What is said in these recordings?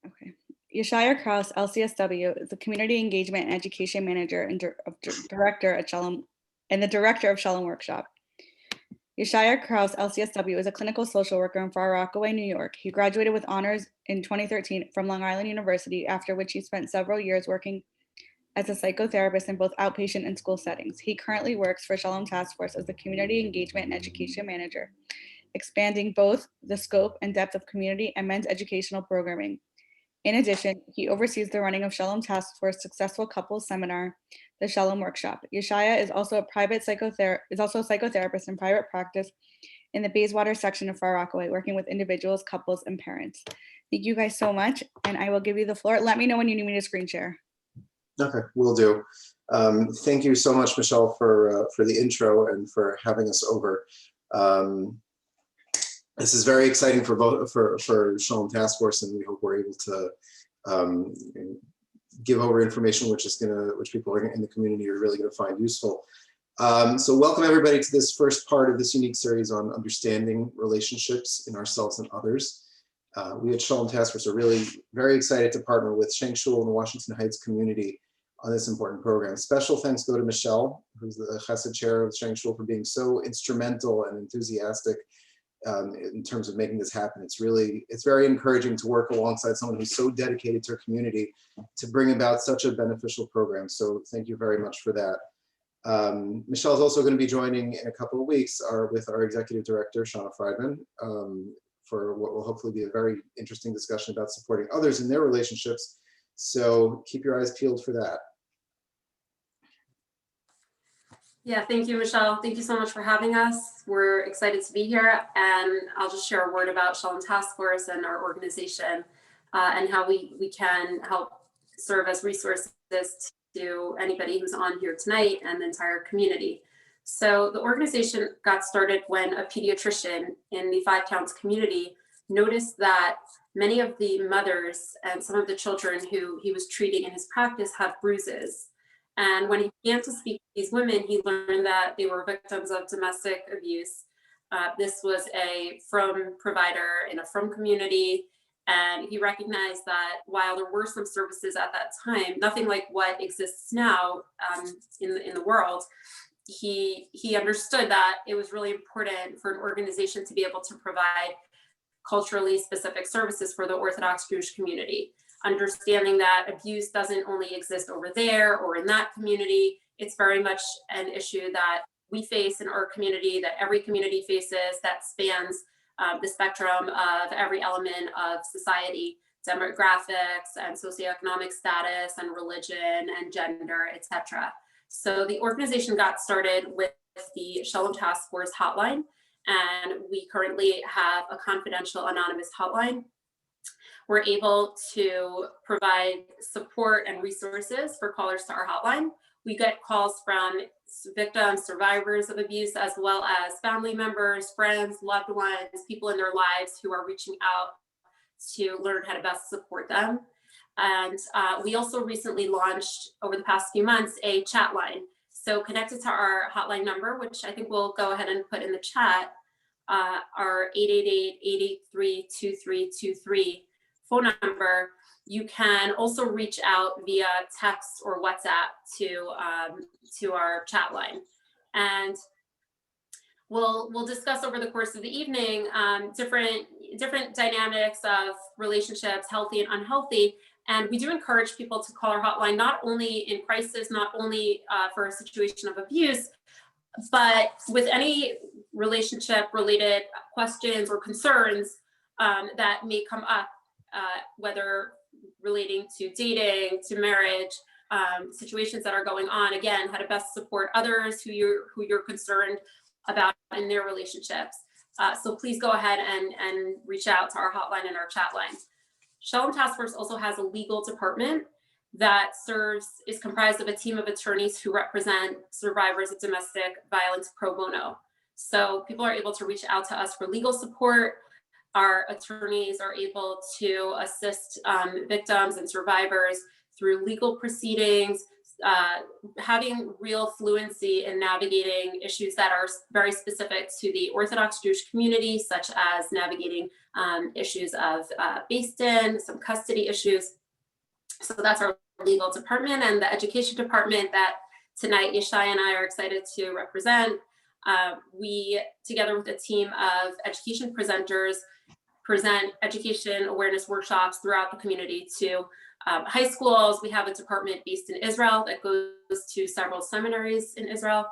Okay. Yeshaya Kraus, LCSW, is the Community Engagement and Education Manager and Director at Shalom, and the Director of Shalom Workshop. Yeshaya Kraus, LCSW, is a clinical social worker in Far Rockaway, New York. He graduated with honors in 2013 from Long Island University, after which he spent several years working as a psychotherapist in both outpatient and school settings. He currently works for Shalom Task Force as the Community Engagement and Education Manager, expanding both the scope and depth of community and men's educational programming. In addition, he oversees the running of Shalom Task Force Successful Couples Seminar, the Shalom Workshop. Yeshaya is also a psychotherapist in private practice in the Bayswater section of Far Rockaway, working with individuals, couples, and parents. Thank you guys so much, and I will give you the floor. Let me know when you need me to screen share. Okay, will do. Thank you so much, Michelle, for the intro and for having us over. This is very exciting for both for Shalom Task Force, and we hope we're able to give over information which people in the community are really going to find useful. So welcome everybody to this first part of this unique series on understanding relationships in ourselves and others. We at Shalom Task Force are really very excited to partner with Shenk, Shul, and the Washington Heights community on this important program. Special thanks go to Michelle, who's the Chesed chair of Shenk Shul, for being so instrumental and enthusiastic in terms of making this happen. It's very encouraging to work alongside someone who's so dedicated to her community to bring about such a beneficial program. So thank you very much for that. Michelle is also going to be joining in a couple of weeks with our executive director, Shauna Friedman, for what will hopefully be a very interesting discussion about supporting others in their relationships. So keep your eyes peeled for that. Yeah, thank you, Michelle. Thank you so much for having us. We're excited to be here, and I'll just share a word about Shalom Task Force and our organization and how we can help serve as resources to anybody who's on here tonight and the entire community. So the organization got started when a pediatrician in the Five Towns community noticed that many of the mothers and some of the children who he was treating in his practice have bruises. And when he began to speak to these women, he learned that they were victims of domestic abuse. This was a frum provider in a frum community. And he recognized that while there were some services at that time, nothing like what exists now in the world, he understood that it was really important for an organization to be able to provide culturally specific services for the Orthodox Jewish community. Understanding that abuse doesn't only exist over there or in that community, it's very much an issue that we face in our community, that every community faces, that spans the spectrum of every element of society, demographics and socioeconomic status and religion and gender, etc. So the organization got started with the Shalom Task Force hotline, and we currently have a confidential anonymous hotline. We're able to provide support and resources for callers to our hotline. We get calls from victims, survivors of abuse, as well as family members, friends, loved ones, people in their lives who are reaching out to learn how to best support them. And we also recently launched, over the past few months, a chat line. So connected to our hotline number, which I think we'll go ahead and put in the chat, our 888-883-2323 phone number, you can also reach out via text or WhatsApp to our chat line. And we'll discuss over the course of the evening different dynamics of relationships, healthy and unhealthy. And we do encourage people to call our hotline, not only in crisis, not only for a situation of abuse, but with any relationship related questions or concerns that may come up, whether relating to dating, to marriage, situations that are going on. Again, how to best support others who you're concerned about in their relationships. So please go ahead and reach out to our hotline and our chat line. Shalom Task Force also has a legal department that is comprised of a team of attorneys who represent survivors of domestic violence pro bono. So people are able to reach out to us for legal support. Our attorneys are able to assist victims and survivors through legal proceedings, having real fluency in navigating issues that are very specific to the Orthodox Jewish community, such as navigating issues of based-in, some custody issues. So that's our legal department, and the education department that tonight Yeshaya and I are excited to represent. We, together with a team of education presenters, present education awareness workshops throughout the community to high schools. We have a department based in Israel that goes to several seminaries in Israel.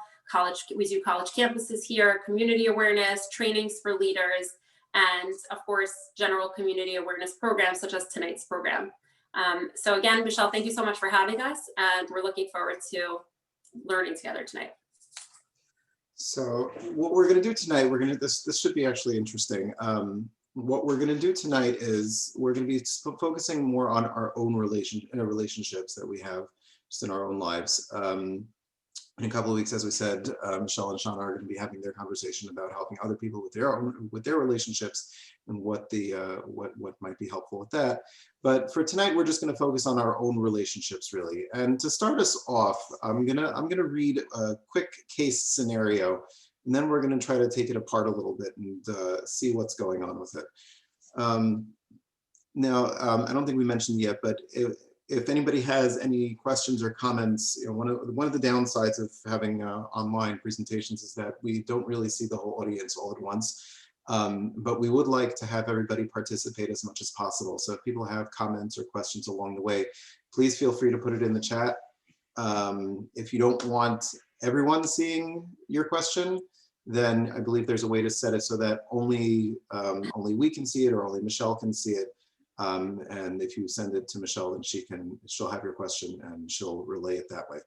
We do college campuses here, community awareness, trainings for leaders, and of course, general community awareness programs such as tonight's program. So again, Michelle, thank you so much for having us, and we're looking forward to learning together tonight. So what we're going to do tonight, this should be actually interesting. What we're going to do tonight is we're going to be focusing more on our own relationships that we have just in our own lives. In a couple of weeks, as we said, Michelle and Shauna are going to be having their conversation about helping other people with their relationships and what might be helpful with that. But for tonight, we're just going to focus on our own relationships, really. And to start us off, I'm gonna read a quick case scenario, and then we're going to try to take it apart a little bit and see what's going on with it. Now, I don't think we mentioned yet, but if anybody has any questions or comments, one of the downsides of having online presentations is that we don't really see the whole audience all at once. But we would like to have everybody participate as much as possible. So if people have comments or questions along the way, please feel free to put it in the chat. If you don't want everyone seeing your question, then I believe there's a way to set it so that only we can see it, or only Michelle can see it. And if you send it to Michelle, then she'll have your question and she'll relay it that way.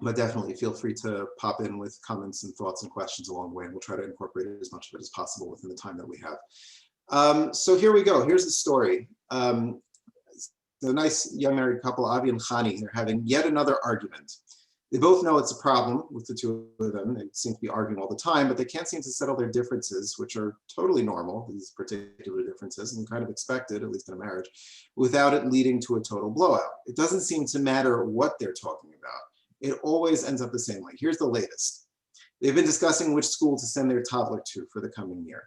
But definitely feel free to pop in with comments and thoughts and questions along the way, and we'll try to incorporate as much of it as possible within the time that we have. So here we go. Here's the story. The nice young married couple, Avi and Chani, they're having yet another argument. They both know it's a problem with the two of them. They seem to be arguing all the time, but they can't seem to settle their differences, which are totally normal, these particular differences, and kind of expected, at least in a marriage, without it leading to a total blowout. It doesn't seem to matter what they're talking about. It always ends up the same way. Here's the latest. They've been discussing which school to send their toddler to for the coming year.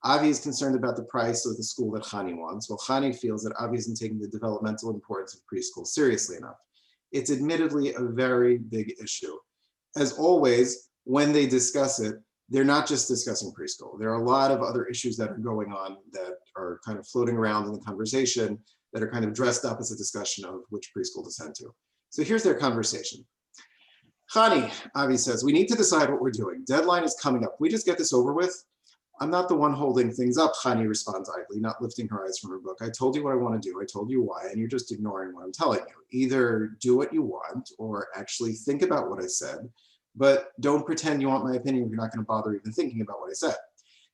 Avi is concerned about the price of the school that Chani wants, while Chani feels that Avi isn't taking the developmental importance of preschool seriously enough. It's admittedly a very big issue. As always, when they discuss it, they're not just discussing preschool. There are a lot of other issues that are going on that are kind of floating around in the conversation that are kind of dressed up as a discussion of which preschool to send to. So here's their conversation. Chani, Avi says, we need to decide what we're doing. Deadline is coming up. We just get this over with. I'm not the one holding things up, Chani responds idly, not lifting her eyes from her book. I told you what I want to do. I told you why, and you're just ignoring what I'm telling you. Either do what you want or actually think about what I said, but don't pretend you want my opinion if you're not going to bother even thinking about what I said.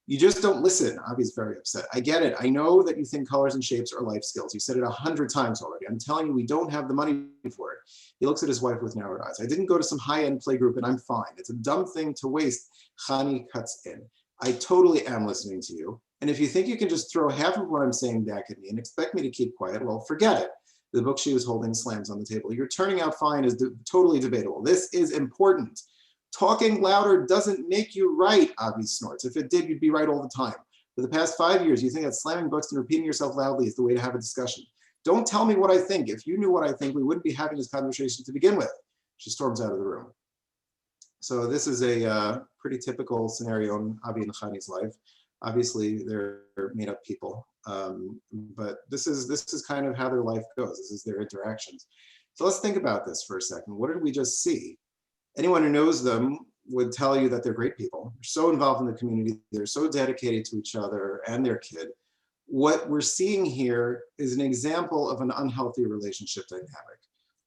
You just don't listen. Avi's very upset. I get it. I know that you think colors and shapes are life skills. You said it 100 times already. I'm telling you, we don't have the money for it. He looks at his wife with narrowed eyes. I didn't go to some high-end play group and I'm fine. It's a dumb thing to waste. Chani cuts in. I totally am listening to you. And if you think you can just throw half of what I'm saying back at me and expect me to keep quiet, well, forget it. The book she was holding slams on the table. You're turning out fine is totally debatable. This is important. Talking louder doesn't make you right, Avi snorts. If it did, you'd be right all the time. For the past 5 years, you think that slamming books and repeating yourself loudly is the way to have a discussion. Don't tell me what I think. If you knew what I think, we wouldn't be having this conversation to begin with. She storms out of the room. So this is a pretty typical scenario in Avi and Chani's life. Obviously, they're made up people, but this is kind of how their life goes. This is their interactions. So let's think about this for a second. What did we just see? Anyone who knows them would tell you that they're great people. They're so involved in the community. They're so dedicated to each other and their kid. What we're seeing here is an example of an unhealthy relationship dynamic.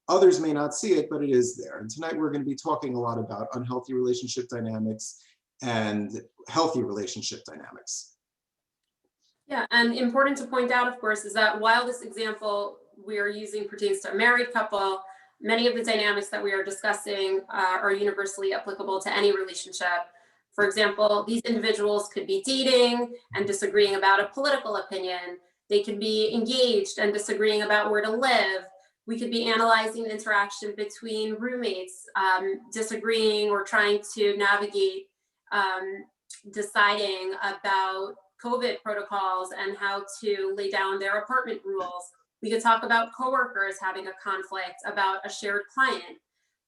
Others may not see it, but it is there. And tonight we're going to be talking a lot about unhealthy relationship dynamics and healthy relationship dynamics. Yeah, and important to point out, of course, is that while this example we are using pertains to a married couple, many of the dynamics that we are discussing are universally applicable to any relationship. For example, these individuals could be dating and disagreeing about a political opinion. They could be engaged and disagreeing about where to live. We could be analyzing the interaction between roommates, disagreeing or trying to navigate deciding about COVID protocols and how to lay down their apartment rules. We could talk about coworkers having a conflict about a shared client.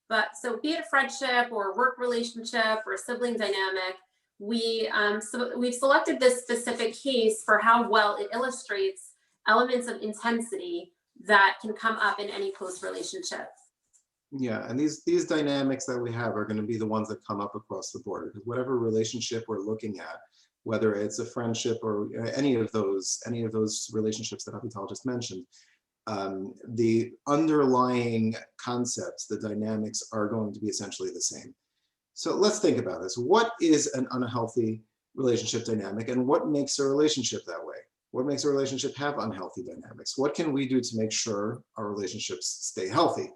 But so be it a friendship or a work relationship or a sibling dynamic, we've selected this specific case for how well it illustrates elements of intensity that can come up in any close relationship. Yeah, and these dynamics that we have are going to be the ones that come up across the board, because whatever relationship we're looking at, whether it's a friendship or any of those relationships that Avital just mentioned, the underlying concepts, the dynamics are going to be essentially the same. So let's think about this. What is an unhealthy relationship dynamic, and what makes a relationship that way? What makes a relationship have unhealthy dynamics? What can we do to make sure our relationships stay healthy?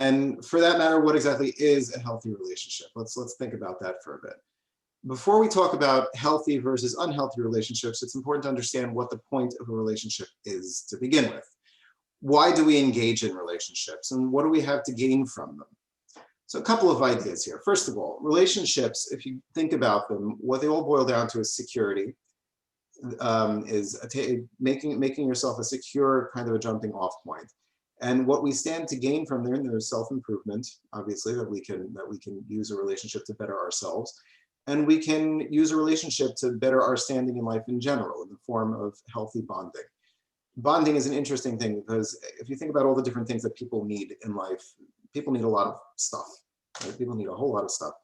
And for that matter, what exactly is a healthy relationship? Let's think about that for a bit. Before we talk about healthy versus unhealthy relationships, it's important to understand what the point of a relationship is to begin with. Why do we engage in relationships, and what do we have to gain from them? So a couple of ideas here. First of all, relationships, if you think about them, what they all boil down to is security, is making yourself a secure kind of a jumping off point. And what we stand to gain from there, there's self-improvement, obviously, that we can use a relationship to better ourselves. And we can use a relationship to better our standing in life in general, in the form of healthy bonding. Bonding is an interesting thing, because if you think about all the different things that people need in life, people need a lot of stuff. Right? People need a whole lot of stuff.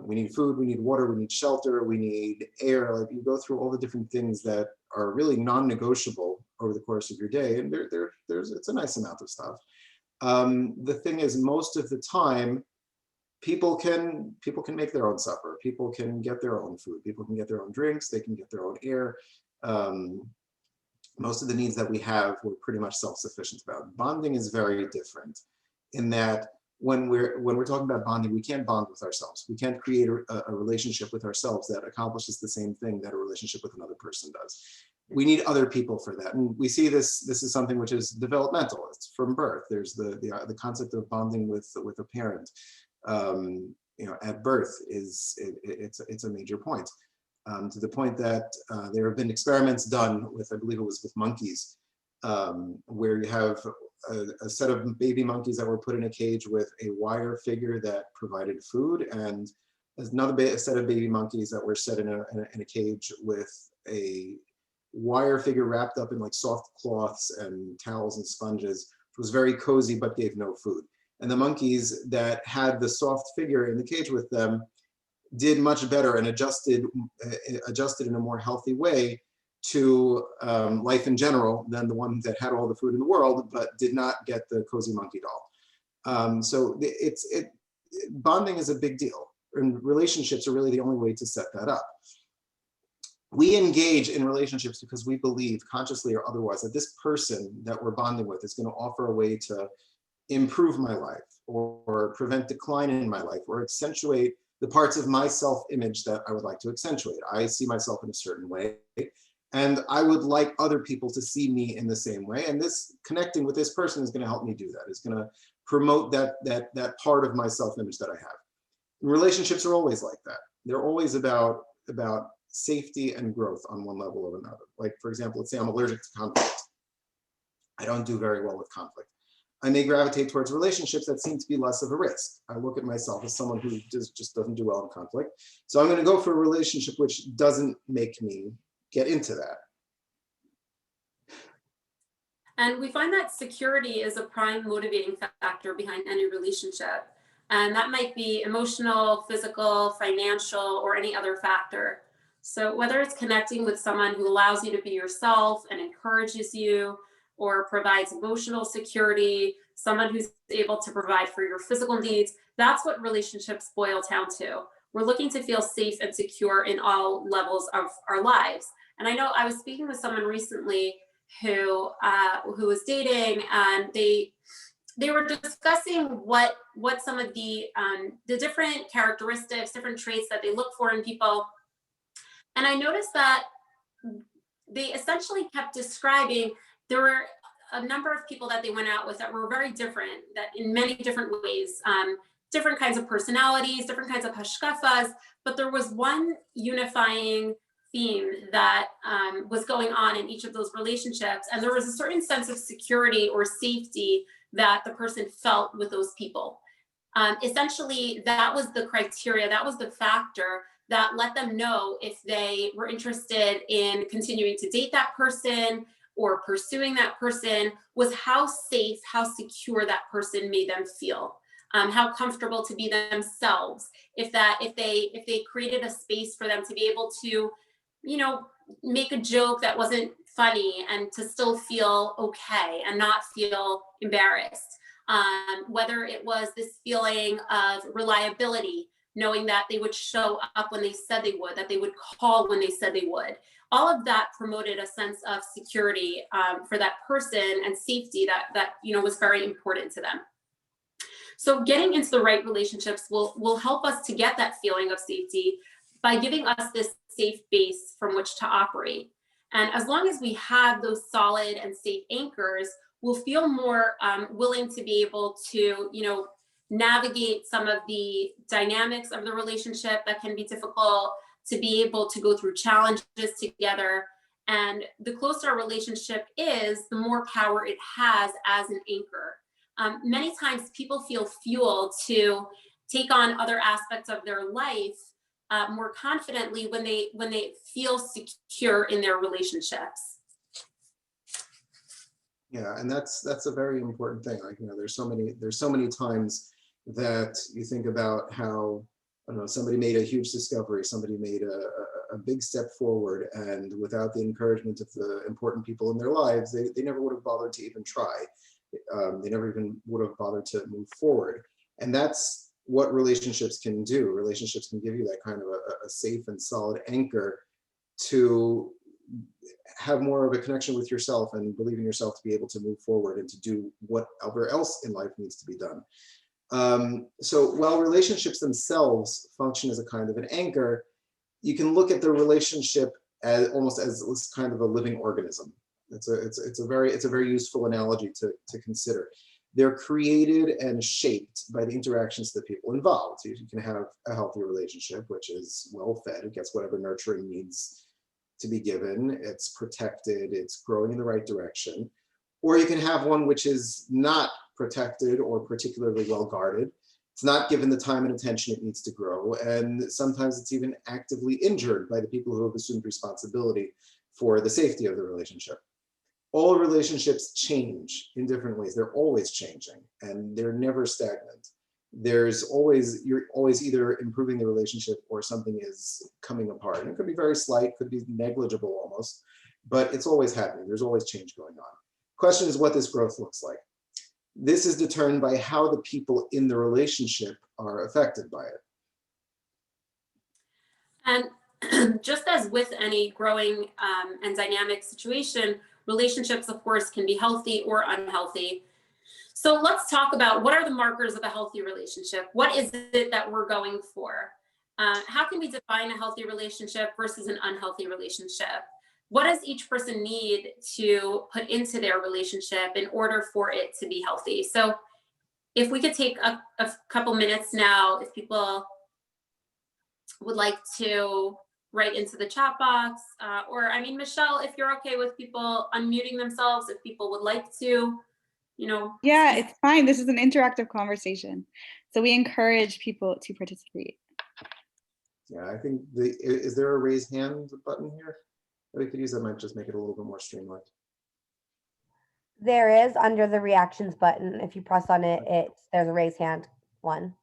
We need food, we need water, we need shelter, we need air. Like, you go through all the different things that are really non-negotiable over the course of your day, and it's a nice amount of stuff. The thing is, most of the time, people can make their own supper. People can get their own food. People can get their own drinks. They can get their own air. Most of the needs that we have, we're pretty much self-sufficient about. Bonding is very different in that when we're talking about bonding, we can't bond with ourselves. We can't create a relationship with ourselves that accomplishes the same thing that a relationship with another person does. We need other people for that. And we see this is something which is developmental. It's from birth. There's the concept of bonding with a parent. At birth it's a major point, to the point that there have been experiments done with, I believe it was with monkeys, where you have a set of baby monkeys that were put in a cage with a wire figure that provided food, and another set of baby monkeys that were set in a cage with a wire figure wrapped up in like soft cloths and towels and sponges. It was very cozy but gave no food. And the monkeys that had the soft figure in the cage with them did much better and adjusted in a more healthy way to life in general than the ones that had all the food in the world but did not get the cozy monkey doll. So bonding is a big deal, and relationships are really the only way to set that up. We engage in relationships because we believe, consciously or otherwise, that this person that we're bonding with is going to offer a way to improve my life, or prevent decline in my life, or accentuate the parts of my self-image that I would like to accentuate. I see myself in a certain way, and I would like other people to see me in the same way. And this connecting with this person is going to help me do that. It's going to promote that part of my self-image that I have. And relationships are always like that. They're always about safety and growth on one level or another. Like, for example, let's say I'm allergic to conflict. I don't do very well with conflict. I may gravitate towards relationships that seem to be less of a risk. I look at myself as someone who just doesn't do well in conflict. So I'm going to go for a relationship which doesn't make me get into that. And we find that security is a prime motivating factor behind any relationship. And that might be emotional, physical, financial, or any other factor. So whether it's connecting with someone who allows you to be yourself and encourages you, or provides emotional security, someone who's able to provide for your physical needs, that's what relationships boil down to. We're looking to feel safe and secure in all levels of our lives. And I know I was speaking with someone recently who was dating, and they were discussing what some of the different characteristics, different traits that they look for in people. And I noticed that they essentially kept describing, there were a number of people that they went out with that were very different, that in many different ways, different kinds of personalities, different kinds of hashkafas, but there was one unifying theme that was going on in each of those relationships. And there was a certain sense of security or safety that the person felt with those people. Essentially, that was the criteria, that was the factor that let them know if they were interested in continuing to date that person or pursuing that person, was how safe, how secure that person made them feel. How comfortable to be themselves. If they created a space for them to be able to, you know, make a joke that wasn't funny and to still feel okay and not feel embarrassed. Whether it was this feeling of reliability, knowing that they would show up when they said they would, that they would call when they said they would. All of that promoted a sense of security for that person and safety that you know was very important to them. So getting into the right relationships will help us to get that feeling of safety by giving us this safe base from which to operate. And as long as we have those solid and safe anchors, we'll feel more willing to be able to, you know, navigate some of the dynamics of the relationship that can be difficult, to be able to go through challenges together. And the closer our relationship is, the more power it has as an anchor. Many times people feel fueled to take on other aspects of their life more confidently when they feel secure in their relationships. Yeah, and that's a very important thing. Like, you know, there's so many times that you think about how, I don't know, somebody made a huge discovery, somebody made a big step forward, and without the encouragement of the important people in their lives, they never would have bothered to even try. They never even would have bothered to move forward. And that's what relationships can do. Relationships can give you that kind of a safe and solid anchor to have more of a connection with yourself and believe in yourself to be able to move forward and to do whatever else in life needs to be done. So while relationships themselves function as a kind of an anchor, you can look at the relationship as almost as kind of a living organism. It's a very useful analogy to consider. They're created and shaped by the interactions of the people involved. You can have a healthy relationship, which is well fed, it gets whatever nurturing needs to be given, it's protected, it's growing in the right direction. Or you can have one which is not protected or particularly well guarded. It's not given the time and attention it needs to grow. And sometimes it's even actively injured by the people who have assumed responsibility for the safety of the relationship. All relationships change in different ways. They're always changing and they're never stagnant. You're always either improving the relationship or something is coming apart. And it could be very slight, could be negligible almost, but it's always happening. There's always change going on. Question is what this growth looks like. This is determined by how the people in the relationship are affected by it. And just as with any growing and dynamic situation, relationships, of course, can be healthy or unhealthy. So let's talk about what are the markers of a healthy relationship? What is it that we're going for? How can we define a healthy relationship versus an unhealthy relationship? What does each person need to put into their relationship in order for it to be healthy? So if we could take a couple minutes now, if people would like to write into the chat box, or I mean, Michelle, if you're okay with people unmuting themselves, if people would like to, you know. Yeah, it's fine. This is an interactive conversation. So we encourage people to participate. Yeah, I think is there a raise hand button here that we could use? That might just make it a little bit more streamlined. There is under the reactions button. If you press on it, there's a raise hand one.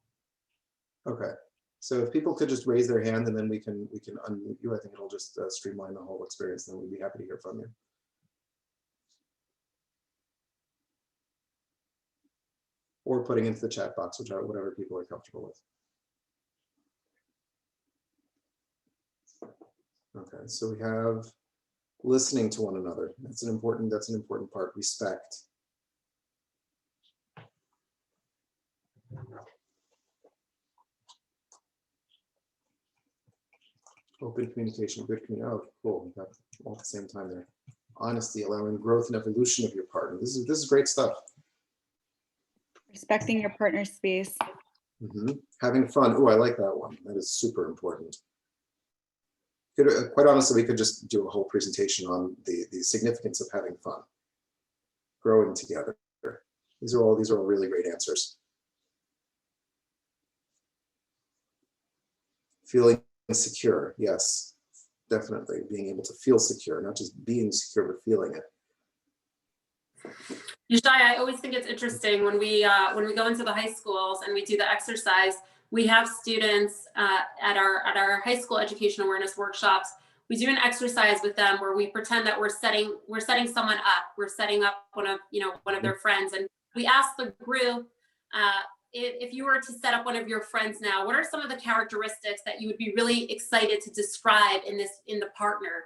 Okay, so if people could just raise their hand and then we can unmute you, I think it'll just streamline the whole experience. Then we'd be happy to hear from you. Or putting into the chat box, whatever people are comfortable with. Okay, so we have listening to one another. That's an important part. Respect. Open communication, good communication. Oh, cool. We got all at the same time there. Honesty, allowing growth and evolution of your partner. This is great stuff. Respecting your partner's space. Having fun. Oh, I like that one. That is super important. quite honestly, we could just do a whole presentation on the significance of having fun, growing together. These are all really great answers. Feeling secure, yes, definitely. Being able to feel secure, not just being secure, but feeling it. Yashai, I always think it's interesting when we go into the high schools and we do the exercise. We have students at our high school education awareness workshops. We do an exercise with them where we pretend that we're setting someone up. We're setting up one of their friends, and we ask the group, if you were to set up one of your friends now, what are some of the characteristics that you would be really excited to describe in the partner?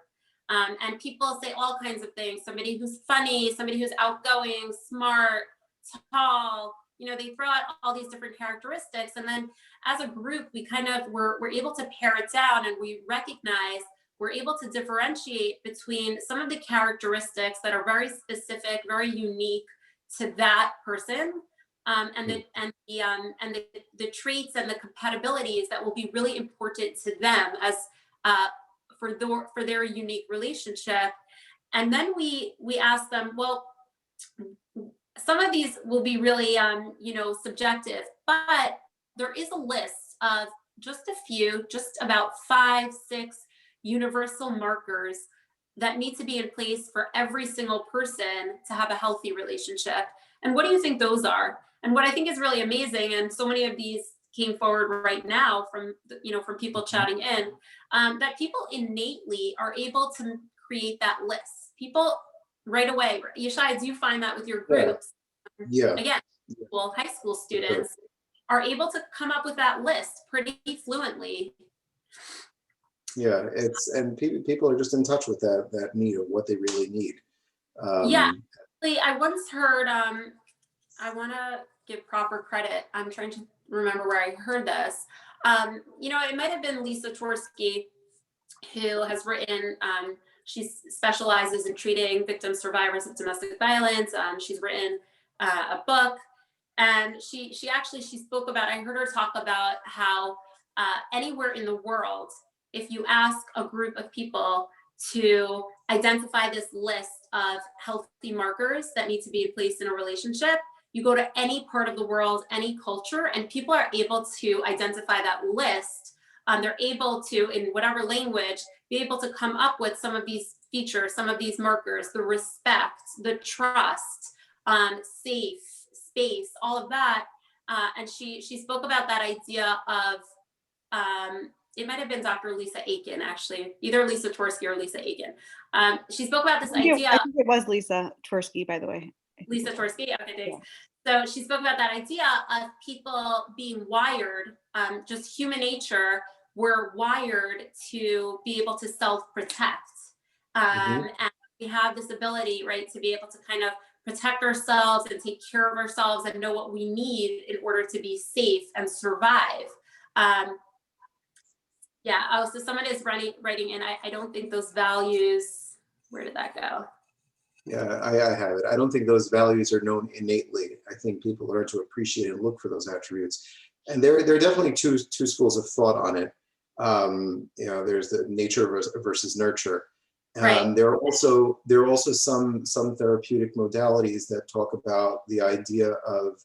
And people say all kinds of things. Somebody who's funny, somebody who's outgoing, smart, tall. They throw out all these different characteristics, and then as a group, we're able to pare it down, and we recognize we're able to differentiate between some of the characteristics that are very specific, very unique to that person, and the traits and the compatibilities that will be really important to them as for their unique relationship. And then we ask them, well, some of these will be really subjective, but there is a list of just about 5-6 universal markers that need to be in place for every single person to have a healthy relationship. And what do you think those are? And what I think is really amazing, and so many of these came forward right now from people chatting in, that people innately are able to create that list. People right away. Yashai, do you find that with your groups? Yeah. Again, well, high school students are able to come up with that list pretty fluently. Yeah, and people are just in touch with that need of what they really need. Yeah, I once heard. I want to give proper credit. I'm trying to remember where I heard this. It might have been Lisa Tversky, who has written. She specializes in treating victims, survivors of domestic violence. She's written a book, and she spoke about. I heard her talk about how anywhere in the world, if you ask a group of people to identify this list of healthy markers that need to be in place in a relationship, you go to any part of the world, any culture, and people are able to identify that list. They're able to, in whatever language, be able to come up with some of these features, some of these markers, the respect, the trust, safe, space, all of that. And she spoke about that idea of, it might have been Dr. Lisa Aiken, actually, either Lisa Tversky or Lisa Aiken. She spoke about this idea. I think it was Lisa Tversky, by the way. Lisa Tversky, okay, thanks. Yeah. So she spoke about that idea of people being wired, just human nature, we're wired to be able to self-protect. And we have this ability, right, to be able to kind of protect ourselves and take care of ourselves and know what we need in order to be safe and survive. So someone is writing in, I don't think those values, where did that go? Yeah, I have it. I don't think those values are known innately. I think people learn to appreciate and look for those attributes. And there are definitely two schools of thought on it. There's the nature versus nurture. Right. There are also some therapeutic modalities that talk about the idea of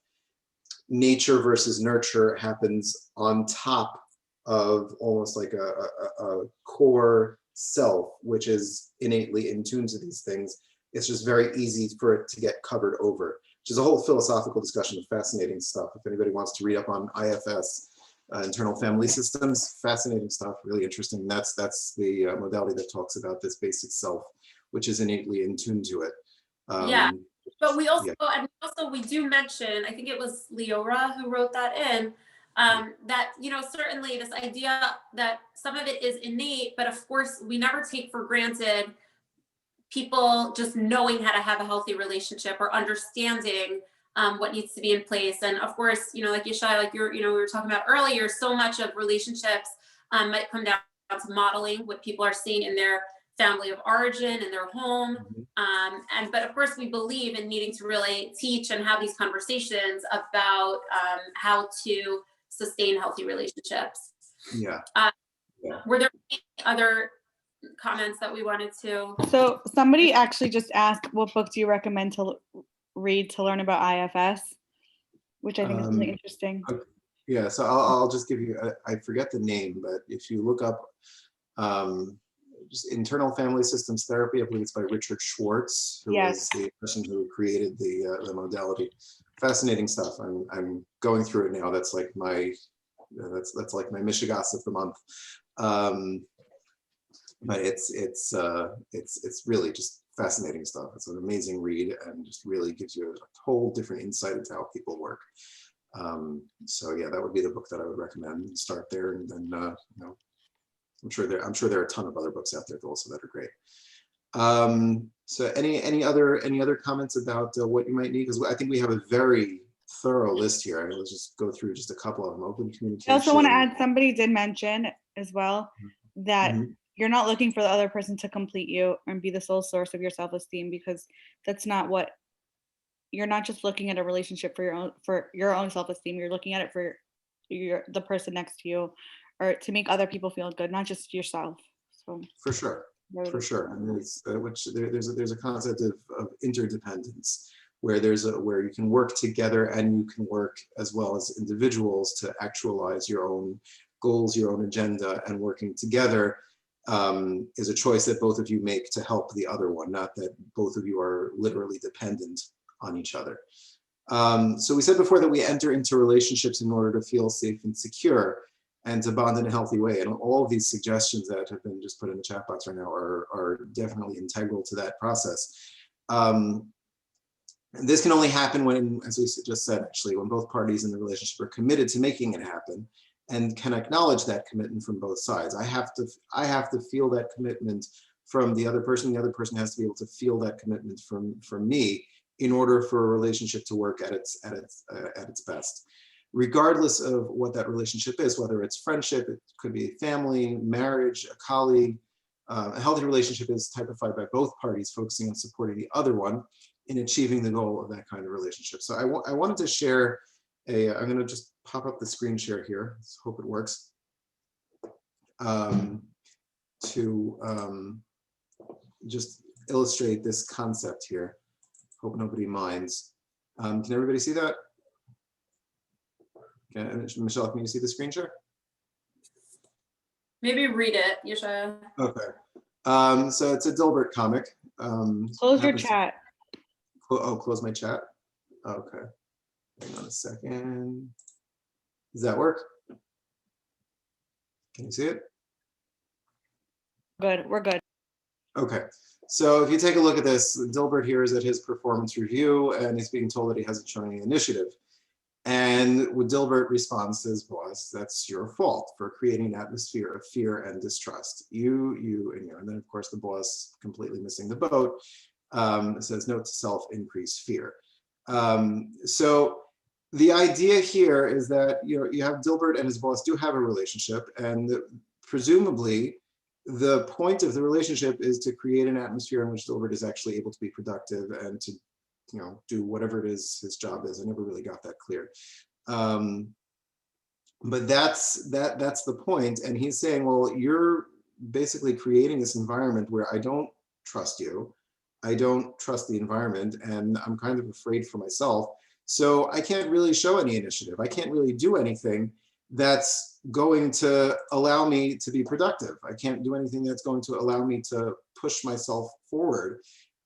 nature versus nurture happens on top of almost like a core self, which is innately in tune to these things. It's just very easy for it to get covered over, which is a whole philosophical discussion of fascinating stuff. If anybody wants to read up on IFS, internal family systems, fascinating stuff, really interesting. That's the modality that talks about this basic self, which is innately in tune to it. But we also, we do mention, I think it was Leora who wrote that in, that, certainly this idea that some of it is innate, but of course we never take for granted people just knowing how to have a healthy relationship or understanding what needs to be in place. And of course, like Yashai, like we were talking about earlier, so much of relationships might come down to modeling what people are seeing in their family of origin and their home. But of course we believe in needing to really teach and have these conversations about how to sustain healthy relationships. Yeah. Were there any other comments that we wanted to. So somebody actually just asked, what book do you recommend to read to learn about IFS? Which I think is really interesting. Yeah, so I'll just give you, I forget the name, but if you look up just internal family systems therapy, I believe it's by Richard Schwartz, who Yes. was the person who created the modality. Fascinating stuff. I'm going through it now. That's like my that's like my Michigas of the month. But it's really just fascinating stuff. It's an amazing read and just really gives you a whole different insight into how people work. So yeah, that would be the book that I would recommend. Start there, and then you know, I'm sure there are a ton of other books out there also that are great. So any other comments about what you might need? Because I think we have a very thorough list here. I will just go through just a couple of them. Open communication. I also want to add, somebody did mention as well that you're not looking for the other person to complete you and be the sole source of your self-esteem, because that's not what, you're not just looking at a relationship for your own self-esteem. You're looking at it for the person next to you, or to make other people feel good, not just yourself. So for sure. For sure, and there's a concept of interdependence, where where you can work together and you can work as well as individuals to actualize your own goals, your own agenda, and working together is a choice that both of you make to help the other one, not that both of you are literally dependent on each other. So we said before that we enter into relationships in order to feel safe and secure, and to bond in a healthy way. And all of these suggestions that have been just put in the chat box right now are definitely integral to that process. This can only happen when, as we just said, actually, when both parties in the relationship are committed to making it happen and can acknowledge that commitment from both sides. I have to feel that commitment from the other person. The other person has to be able to feel that commitment from me in order for a relationship to work at its best. Regardless of what that relationship is, whether it's friendship, it could be family, marriage, a colleague. A healthy relationship is typified by both parties focusing on supporting the other one in achieving the goal of that kind of relationship. So I wanted to share I'm going to just pop up the screen share here. Let's hope it works. To just illustrate this concept here. Hope nobody minds. Can everybody see that? Okay, Michelle, can you see the screen share? Maybe read it, Yeshaya. Okay. So it's a Dilbert comic. Close your chat. Close my chat. Okay. Hang on a second. Does that work? Can you see it? Good. We're good. Okay. So if you take a look at this, Dilbert here is at his performance review, and he's being told that he hasn't shown any initiative. And Dilbert responds to his boss, "That's your fault for creating an atmosphere of fear and distrust. You, and then of course the boss, completely missing the boat, says, note to self, increase fear." So the idea here is that you have Dilbert and his boss do have a relationship, and presumably the point of the relationship is to create an atmosphere in which Dilbert is actually able to be productive and to do whatever it is his job is. I never really got that clear. But that's the point. And he's saying, well, you're basically creating this environment where I don't trust you. I don't trust the environment, and I'm kind of afraid for myself. So I can't really show any initiative. I can't really do anything that's going to allow me to be productive. I can't do anything that's going to allow me to push myself forward.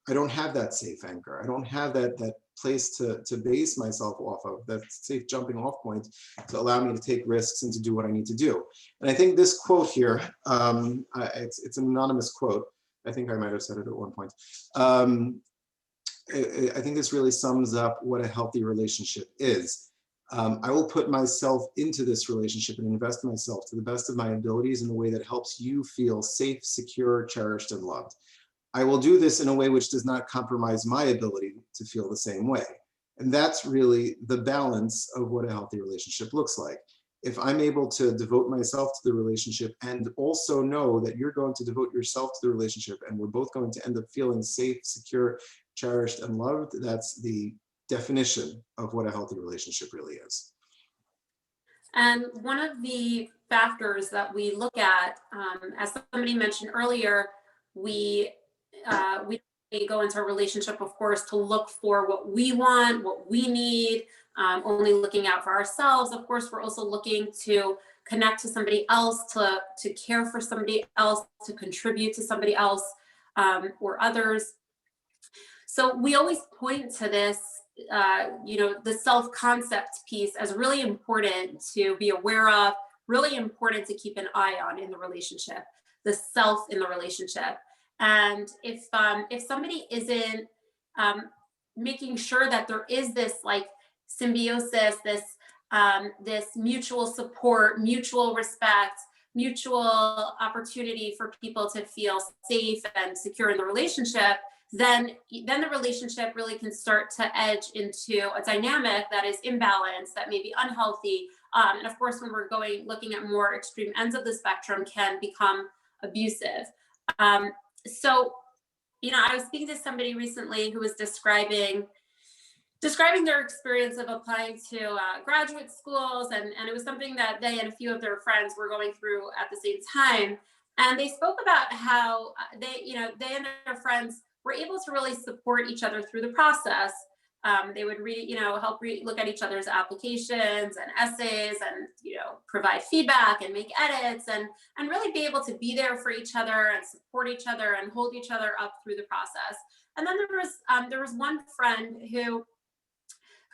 I don't have that safe anchor. I don't have that place to base myself off of, that safe jumping off point to allow me to take risks and to do what I need to do. And I think this quote here, it's an anonymous quote. I think I might have said it at one point. I think this really sums up what a healthy relationship is. I will put myself into this relationship and invest myself to the best of my abilities in a way that helps you feel safe, secure, cherished, and loved. I will do this in a way which does not compromise my ability to feel the same way. And that's really the balance of what a healthy relationship looks like. If I'm able to devote myself to the relationship and also know that you're going to devote yourself to the relationship and we're both going to end up feeling safe, secure, cherished, and loved, that's the definition of what a healthy relationship really is. And one of the factors that we look at. As somebody mentioned earlier, we go into a relationship, of course, to look for what we want, what we need, only looking out for ourselves. Of course, we're also looking to connect to somebody else, to care for somebody else, to contribute to somebody else, or others. So we always point to this, the self-concept piece as really important to be aware of, really important to keep an eye on in the relationship, the self in the relationship. And if somebody isn't making sure that there is this like symbiosis, this mutual support, mutual respect, mutual opportunity for people to feel safe and secure in the relationship, then the relationship really can start to edge into a dynamic that is imbalanced, that may be unhealthy. And of course, when we're looking at more extreme ends of the spectrum, can become abusive. So, I was speaking to somebody recently who was describing their experience of applying to graduate schools, and it was something that they and a few of their friends were going through at the same time. And they spoke about how they and their friends were able to really support each other through the process. They would look at each other's applications and essays, and provide feedback and make edits, and really be able to be there for each other and support each other and hold each other up through the process. And then there was one friend who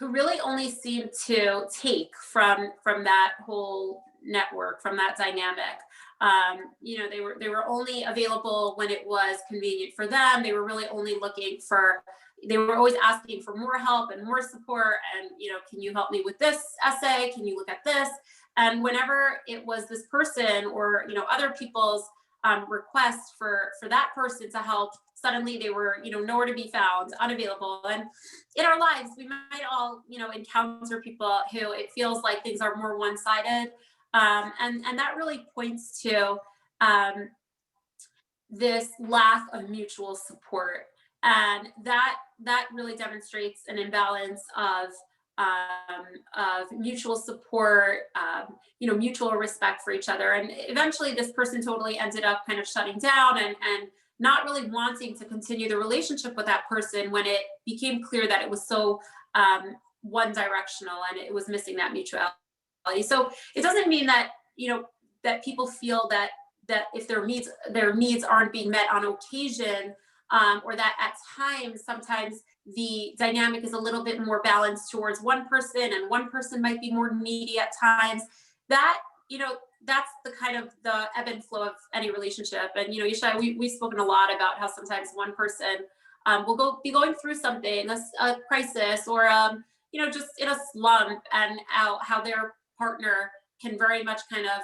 really only seemed to take from that whole network, from that dynamic. They were only available when it was convenient for them. They were really only they were always asking for more help and more support. And, can you help me with this essay? Can you look at this? And whenever it was this person or, other people's request for that person to help, suddenly they were, nowhere to be found, unavailable. And in our lives, we might all, encounter people who it feels like things are more one-sided. And that really points to this lack of mutual support. And that really demonstrates an imbalance of mutual support, mutual respect for each other. And eventually this person totally ended up kind of shutting down and not really wanting to continue the relationship with that person when it became clear that it was so one directional and it was missing that mutuality. So it doesn't mean that, that people feel that if their needs aren't being met on occasion, or that at times, sometimes the dynamic is a little bit more balanced towards one person and one person might be more needy at times. That, that's the kind of the ebb and flow of any relationship. And, Yeshai, we've spoken a lot about how sometimes one person will be going through something, a crisis, or, just in a slump, and how their partner can very much kind of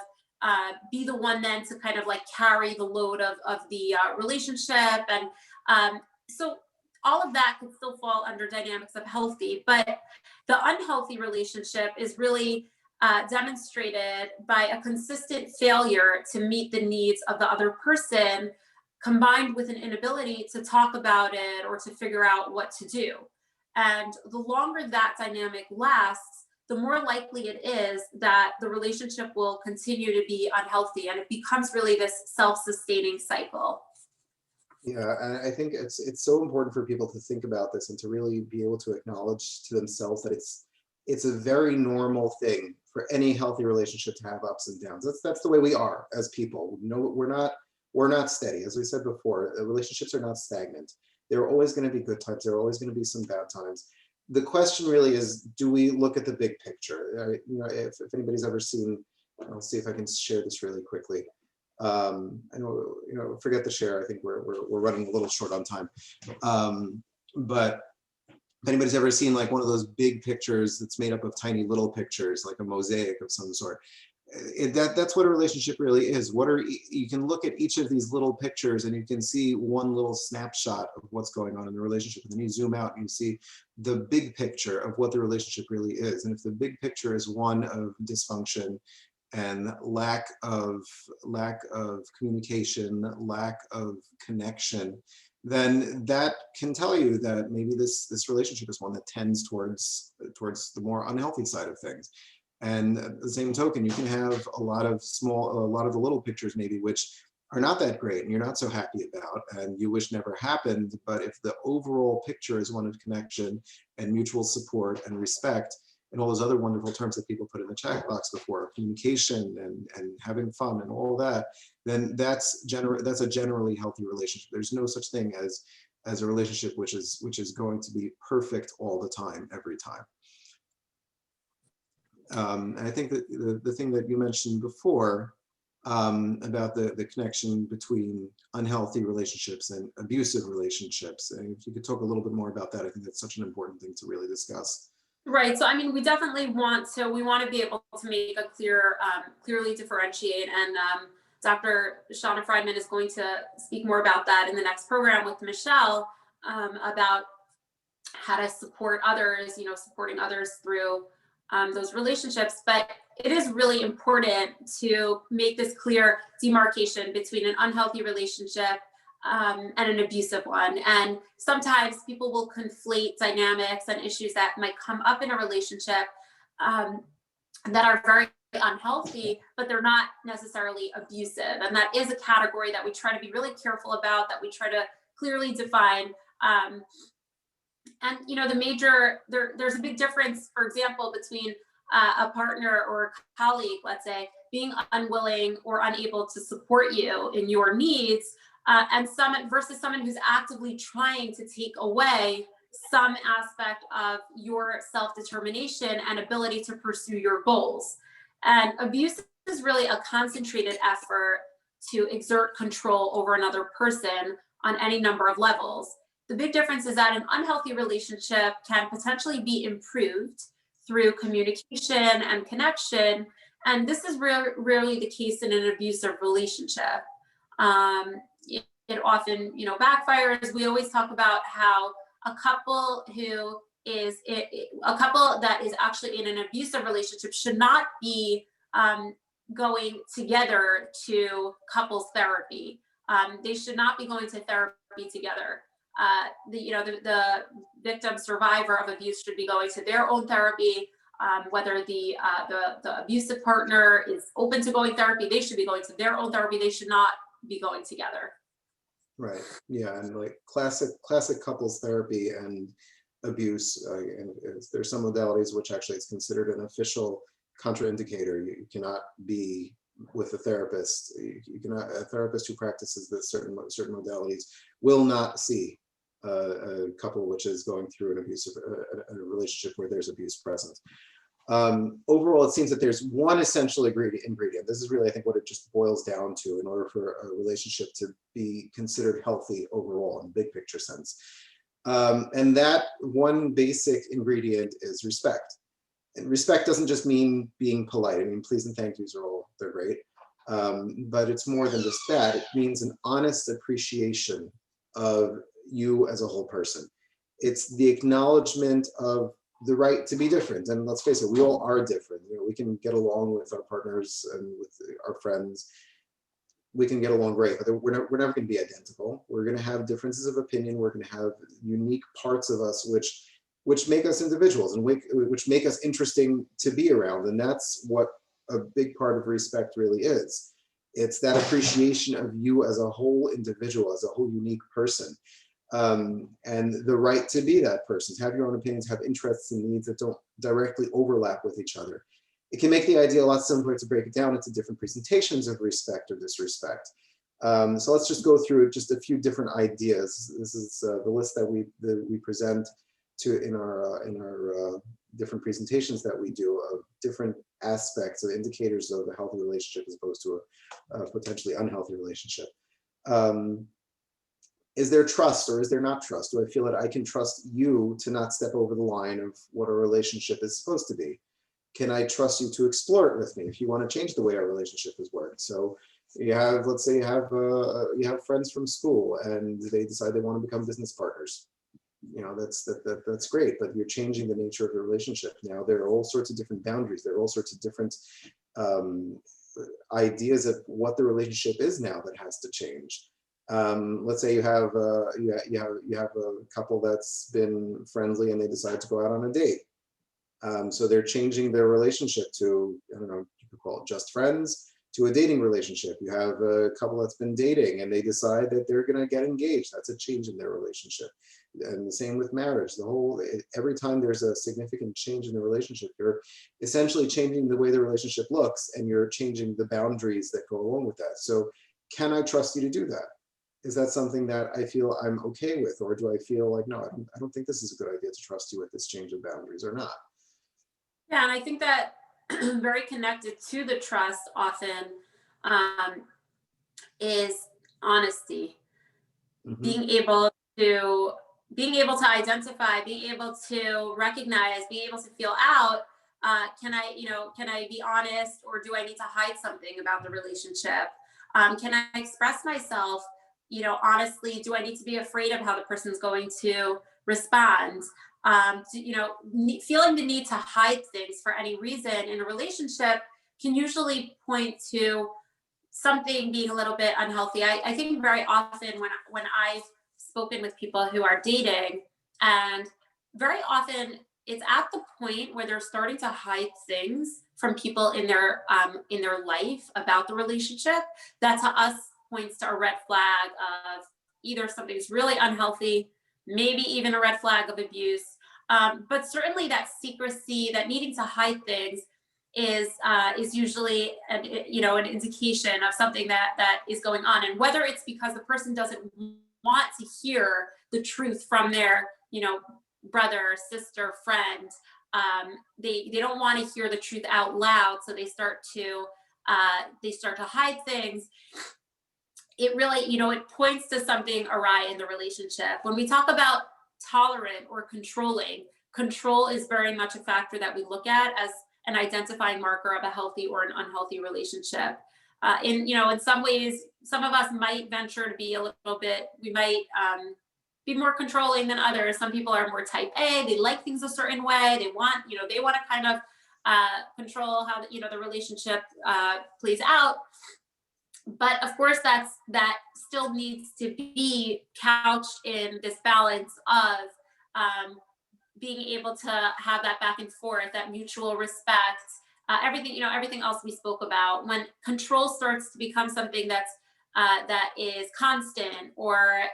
be the one then to kind of like carry the load of the relationship. And so all of that could still fall under dynamics of healthy, but the unhealthy relationship is really demonstrated by a consistent failure to meet the needs of the other person, combined with an inability to talk about it or to figure out what to do. And the longer that dynamic lasts, the more likely it is that the relationship will continue to be unhealthy, and it becomes really this self-sustaining cycle. Yeah, and I think it's so important for people to think about this and to really be able to acknowledge to themselves that it's a very normal thing for any healthy relationship to have ups and downs. That's the way we are as people. We're not steady. As we said before, relationships are not stagnant. There are always going to be good times. There are always going to be some bad times. The question really is, do we look at the big picture? If anybody's ever seen, I'll see if I can share this really quickly. I know, forget the share. I think we're running a little short on time. But if anybody's ever seen like one of those big pictures that's made up of tiny little pictures, like a mosaic of some sort, that's what a relationship really is. You can look at each of these little pictures and you can see one little snapshot of what's going on in the relationship, and then you zoom out and you see the big picture of what the relationship really is. And if the big picture is one of dysfunction and lack of communication, lack of connection, then that can tell you that maybe this relationship is one that tends towards the more unhealthy side of things. And at the same token, you can have a lot of the little pictures maybe, which are not that great and you're not so happy about and you wish never happened. But if the overall picture is one of connection and mutual support and respect and all those other wonderful terms that people put in the chat box before, communication and having fun and all that, then that's a generally healthy relationship. There's no such thing as a relationship which is going to be perfect all the time, every time. And I think that the thing that you mentioned before about the connection between unhealthy relationships and abusive relationships, and if you could talk a little bit more about that, I think that's such an important thing to really discuss. Right. So, I mean, we definitely want to be able to make a clearly differentiate. And Dr. Shauna Friedman is going to speak more about that in the next program with Michelle about how to support others, supporting others through those relationships. But it is really important to make this clear demarcation between an unhealthy relationship and an abusive one. And sometimes people will conflate dynamics and issues that might come up in a relationship that are very unhealthy, but they're not necessarily abusive. And that is a category that we try to be really careful about, that we try to clearly define. And there's a big difference, for example, between a partner or a colleague, let's say, being unwilling or unable to support you in your needs, and versus someone who's actively trying to take away some aspect of your self-determination and ability to pursue your goals. And abuse is really a concentrated effort to exert control over another person on any number of levels. The big difference is that an unhealthy relationship can potentially be improved through communication and connection. And this is rarely the case in an abusive relationship. It often, backfires. We always talk about how a couple that is actually in an abusive relationship should not be going together to couples therapy. They should not be going to therapy together. The victim survivor of abuse should be going to their own therapy. Whether the abusive partner is open to going therapy, they should be going to their own therapy. They should not be going together. Right. Yeah, and like classic couples therapy and abuse, and there's some modalities which actually it's considered an official contraindicator. You cannot be with a therapist. You cannot, a therapist who practices this certain modalities will not see a couple which is going through an abusive a relationship where there's abuse present. Overall, it seems that there's one essential ingredient. This is really, I think, what it just boils down to in order for a relationship to be considered healthy overall in big picture sense. And that one basic ingredient is respect. And respect doesn't just mean being polite. I mean, please and thank yous they're great. But it's more than just that. It means an honest appreciation of you as a whole person. It's the acknowledgement of the right to be different. And let's face it, we all are different. We can get along with our partners and with our friends. We can get along great, but we're never going to be identical. We're going to have differences of opinion. We're going to have unique parts of us which make us individuals and which make us interesting to be around. And that's what a big part of respect really is. It's that appreciation of you as a whole individual, as a whole unique person. And the right to be that person, to have your own opinions, have interests and needs that don't directly overlap with each other. It can make the idea a lot simpler to break it down into different presentations of respect or disrespect. So let's just go through just a few different ideas. This is the list that we present in our different presentations that we do of different aspects of indicators of a healthy relationship as opposed to a potentially unhealthy relationship. Is there trust or is there not trust? Do I feel that I can trust you to not step over the line of what a relationship is supposed to be? Can I trust you to explore it with me if you want to change the way our relationship has worked? So you have, let's say you have friends from school and they decide they want to become business partners. That's great, but you're changing the nature of the relationship. Now there are all sorts of different boundaries. There are all sorts of different ideas of what the relationship is now that has to change. Let's say you have a couple that's been friendly and they decide to go out on a date. So they're changing their relationship to, I don't know, you could call it just friends, to a dating relationship. You have a couple that's been dating and they decide that they're going to get engaged. That's a change in their relationship. And the same with marriage. Every time there's a significant change in the relationship, you're essentially changing the way the relationship looks, and you're changing the boundaries that go along with that. So can I trust you to do that? Is that something that I feel I'm okay with? Or do I feel like, no, I don't think this is a good idea to trust you with this change of boundaries or not? Yeah, and I think that very connected to the trust often um, is honesty. Mhm. Being able to identify, being able to recognize, being able to feel out. Can I be honest, or do I need to hide something about the relationship? Can I express myself, honestly? Do I need to be afraid of how the person's going to respond? Feeling the need to hide things for any reason in a relationship can usually point to something being a little bit unhealthy. I think very often when I've spoken with people who are dating, and very often it's at the point where they're starting to hide things from people in their life about the relationship, that to us points to a red flag of either something's really unhealthy, maybe even a red flag of abuse. But certainly that secrecy, that needing to hide things, is usually an indication of something that is going on. And whether it's because the person doesn't want to hear the truth from their brother, sister, friend, they don't want to hear the truth out loud, so they start to hide things. It really, it points to something awry in the relationship. When we talk about tolerant or controlling, control is very much a factor that we look at as an identifying marker of a healthy or an unhealthy relationship. In some ways, some of us might venture to be a little bit, we might be more controlling than others. Some people are more type A, they like things a certain way. They want to kind of control how the relationship plays out. But of course, that still needs to be couched in this balance of being able to have that back and forth, that mutual respect, everything else we spoke about. When control starts to become something that is constant, or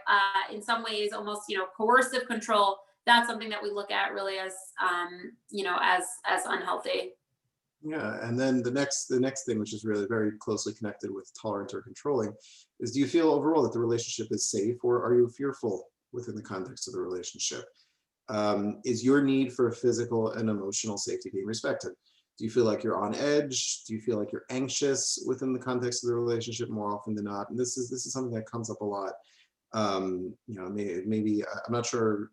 in some ways almost coercive control, that's something that we look at really as as unhealthy. Yeah, and then the next thing, which is really very closely connected with tolerant or controlling, is, do you feel overall that the relationship is safe, or are you fearful within the context of the relationship? Is your need for physical and emotional safety being respected? Do you feel like you're on edge? Do you feel like you're anxious within the context of the relationship more often than not? And this is something that comes up a lot. Maybe I'm not sure.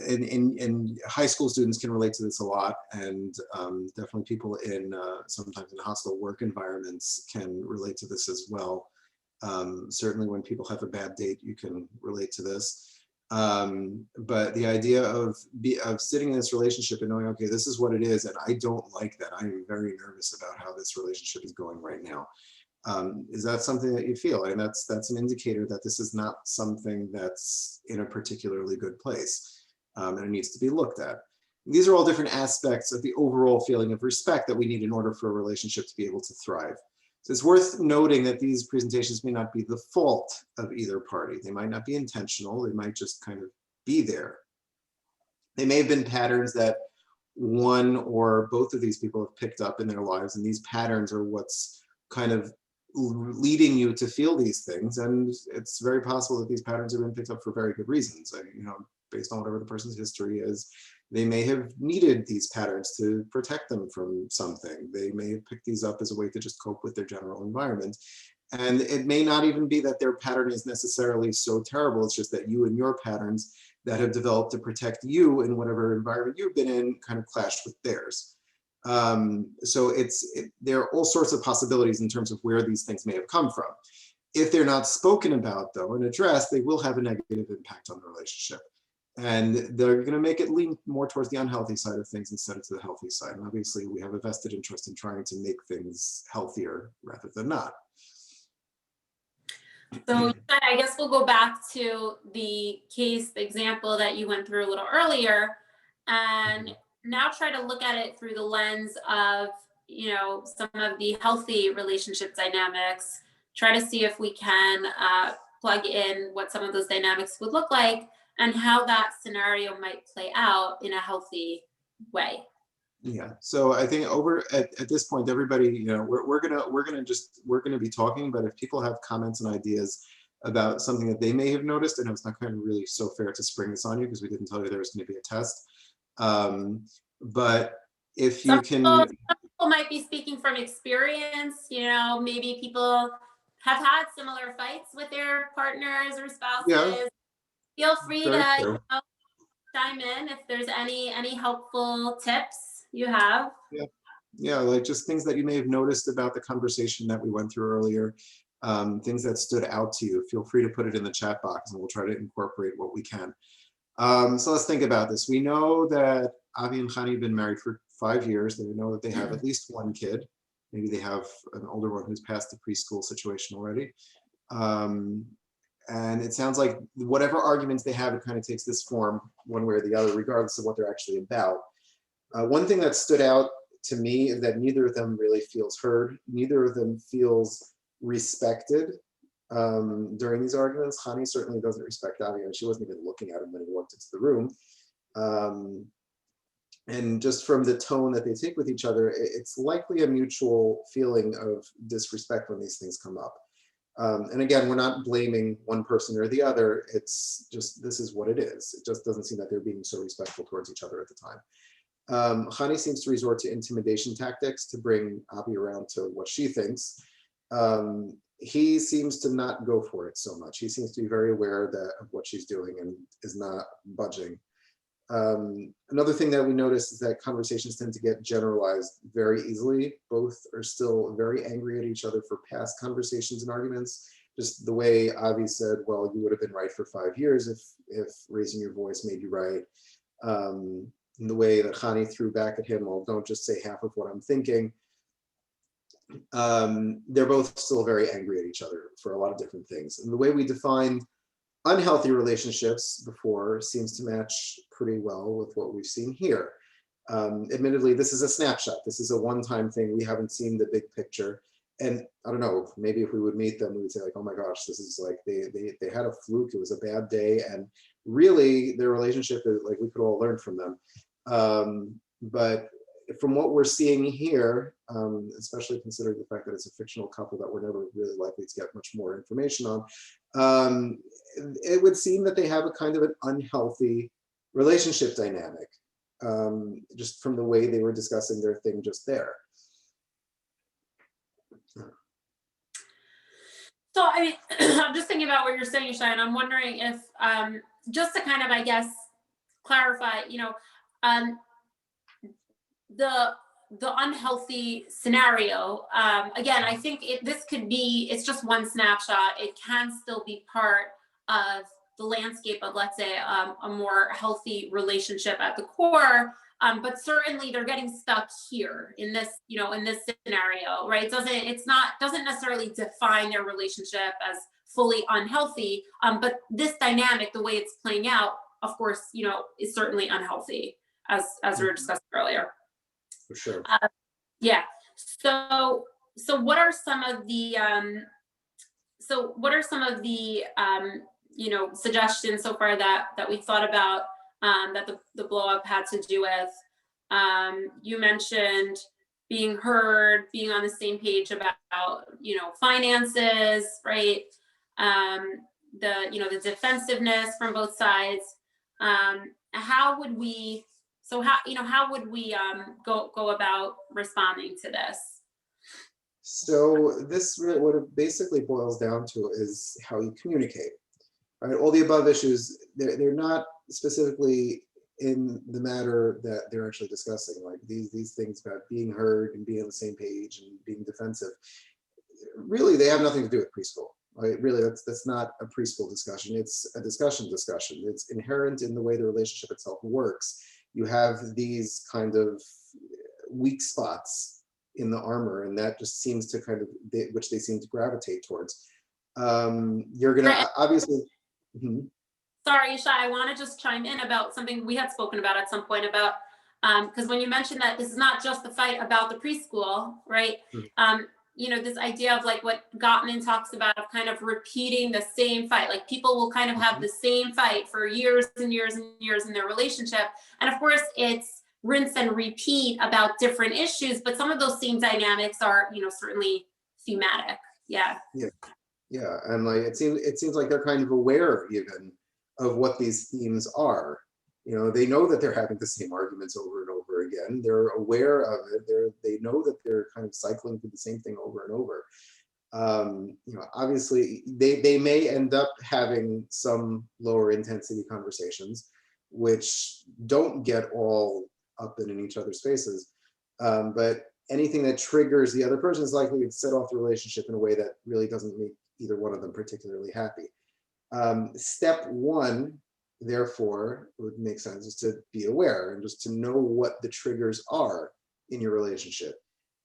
And high school students can relate to this a lot, and definitely people in sometimes in hostile work environments can relate to this as well. Certainly when people have a bad date, you can relate to this. But the idea of sitting in this relationship and knowing, okay, this is what it is, and I don't like that. I'm very nervous about how this relationship is going right now. Is that something that you feel? And that's an indicator that this is not something that's in a particularly good place. And it needs to be looked at. These are all different aspects of the overall feeling of respect that we need in order for a relationship to be able to thrive. So it's worth noting that these presentations may not be the fault of either party. They might not be intentional. They might just kind of be there. They may have been patterns that one or both of these people have picked up in their lives, and these patterns are what's kind of leading you to feel these things. And it's very possible that these patterns have been picked up for very good reasons. Based on whatever the person's history is, they may have needed these patterns to protect them from something. They may have picked these up as a way to just cope with their general environment. And it may not even be that their pattern is necessarily so terrible. It's just that you and your patterns that have developed to protect you in whatever environment you've been in kind of clash with theirs. So there are all sorts of possibilities in terms of where these things may have come from. If they're not spoken about, though, and addressed, they will have a negative impact on the relationship. And they're going to make it lean more towards the unhealthy side of things instead of to the healthy side. And obviously, we have a vested interest in trying to make things healthier rather than not. So I guess we'll go back to the example that you went through a little earlier. and now try to look at it through the lens of, some of the healthy relationship dynamics, try to see if we can plug in what some of those dynamics would look like and how that scenario might play out in a healthy way. Yeah. So I think at this point, everybody, we're gonna be talking, but if people have comments and ideas about something that they may have noticed, and it's not kind of really so fair to spring this on you because we didn't tell you there was going to be a test. But if you some people might be speaking from experience, maybe people have had similar fights with their partners or spouses. Yeah, Feel free very to true. chime in if there's any helpful tips you have. Yeah, like just things that you may have noticed about the conversation that we went through earlier, things that stood out to you. Feel free to put it in the chat box and we'll try to incorporate what we can. So let's think about this. We know that Avi and Chani have been married for 5 years. We know that they have at least one kid. Maybe they have an older one who's past the preschool situation already. And it sounds like whatever arguments they have, it kind of takes this form one way or the other, regardless of what they're actually about. One thing that stood out to me is that neither of them really feels heard. Neither of them feels respected during these arguments. Hani certainly doesn't respect Avi, and she wasn't even looking at him when he walked into the room. And just from the tone that they take with each other, it's likely a mutual feeling of disrespect when these things come up. And again, we're not blaming one person or the other. It's just, this is what it is. It just doesn't seem that they're being so respectful towards each other at the time. Hani seems to resort to intimidation tactics to bring Avi around to what she thinks. He seems to not go for it so much. He seems to be very aware of what she's doing and is not budging. Another thing that we notice is that conversations tend to get generalized very easily. Both are still very angry at each other for past conversations and arguments. Just the way Avi said, well, you would have been right for 5 years if raising your voice made you right. And the way that Hani threw back at him, well, don't just say half of what I'm thinking. They're both still very angry at each other for a lot of different things. And the way we defined unhealthy relationships before seems to match pretty well with what we've seen here. Admittedly, this is a snapshot. This is a one-time thing. We haven't seen the big picture. And I don't know, maybe if we would meet them, we would say like, oh my gosh, this is like, they had a fluke. It was a bad day. And really their relationship is like, we could all learn from them. But from what we're seeing here, especially considering the fact that it's a fictional couple that we're never really likely to get much more information on, it would seem that they have a kind of an unhealthy relationship dynamic, just from the way they were discussing their thing just there. So I mean, I'm just thinking about what you're saying, Shai, and I'm wondering if, just to kind of, I guess, clarify, the unhealthy scenario, again, I think it's just one snapshot. It can still be part of the landscape of, let's say, a more healthy relationship at the core. But certainly they're getting stuck here in this, in this scenario, right? Doesn't necessarily define their relationship as fully unhealthy. But this dynamic, the way it's playing out, of course, is certainly unhealthy, as we were discussing earlier. For sure. Yeah. So what are some of the suggestions so far that we thought about, that the blow up had to do with? You mentioned being heard, being on the same page about finances, right? The defensiveness from both sides. How would we go about responding to this? So this really, what it basically boils down to is how you communicate. Right? All the above issues, they're not specifically in the matter that they're actually discussing. Like these things about being heard and being on the same page and being defensive. Really, they have nothing to do with preschool. Right? Really, that's not a preschool discussion. It's a discussion. It's inherent in the way the relationship itself works. You have these kind of weak spots in the armor, and that just seems to which they seem to gravitate towards. You're gonna obviously. Sorry, Isha, I want to just chime in about something we had spoken about at some point about, because when you mentioned that this is not just the fight about the preschool, right? You know, this idea of like what Gottman talks about of kind of repeating the same fight, like people will kind of have the same fight for years and years and years in their relationship. And of course it's rinse and repeat about different issues, but some of those same dynamics are, you know, certainly thematic. Yeah. Yeah, and like it seems like they're kind of aware even of what these themes are. You know, they know that they're having the same arguments over and over again. They're aware of it. They know that they're kind of cycling through the same thing over and over. You know, obviously they may end up having some lower intensity conversations, which don't get all up in each other's faces. But anything that triggers the other person is likely to set off the relationship in a way that really doesn't make either one of them particularly happy. Step one, therefore, would make sense is to be aware and just to know what the triggers are in your relationship.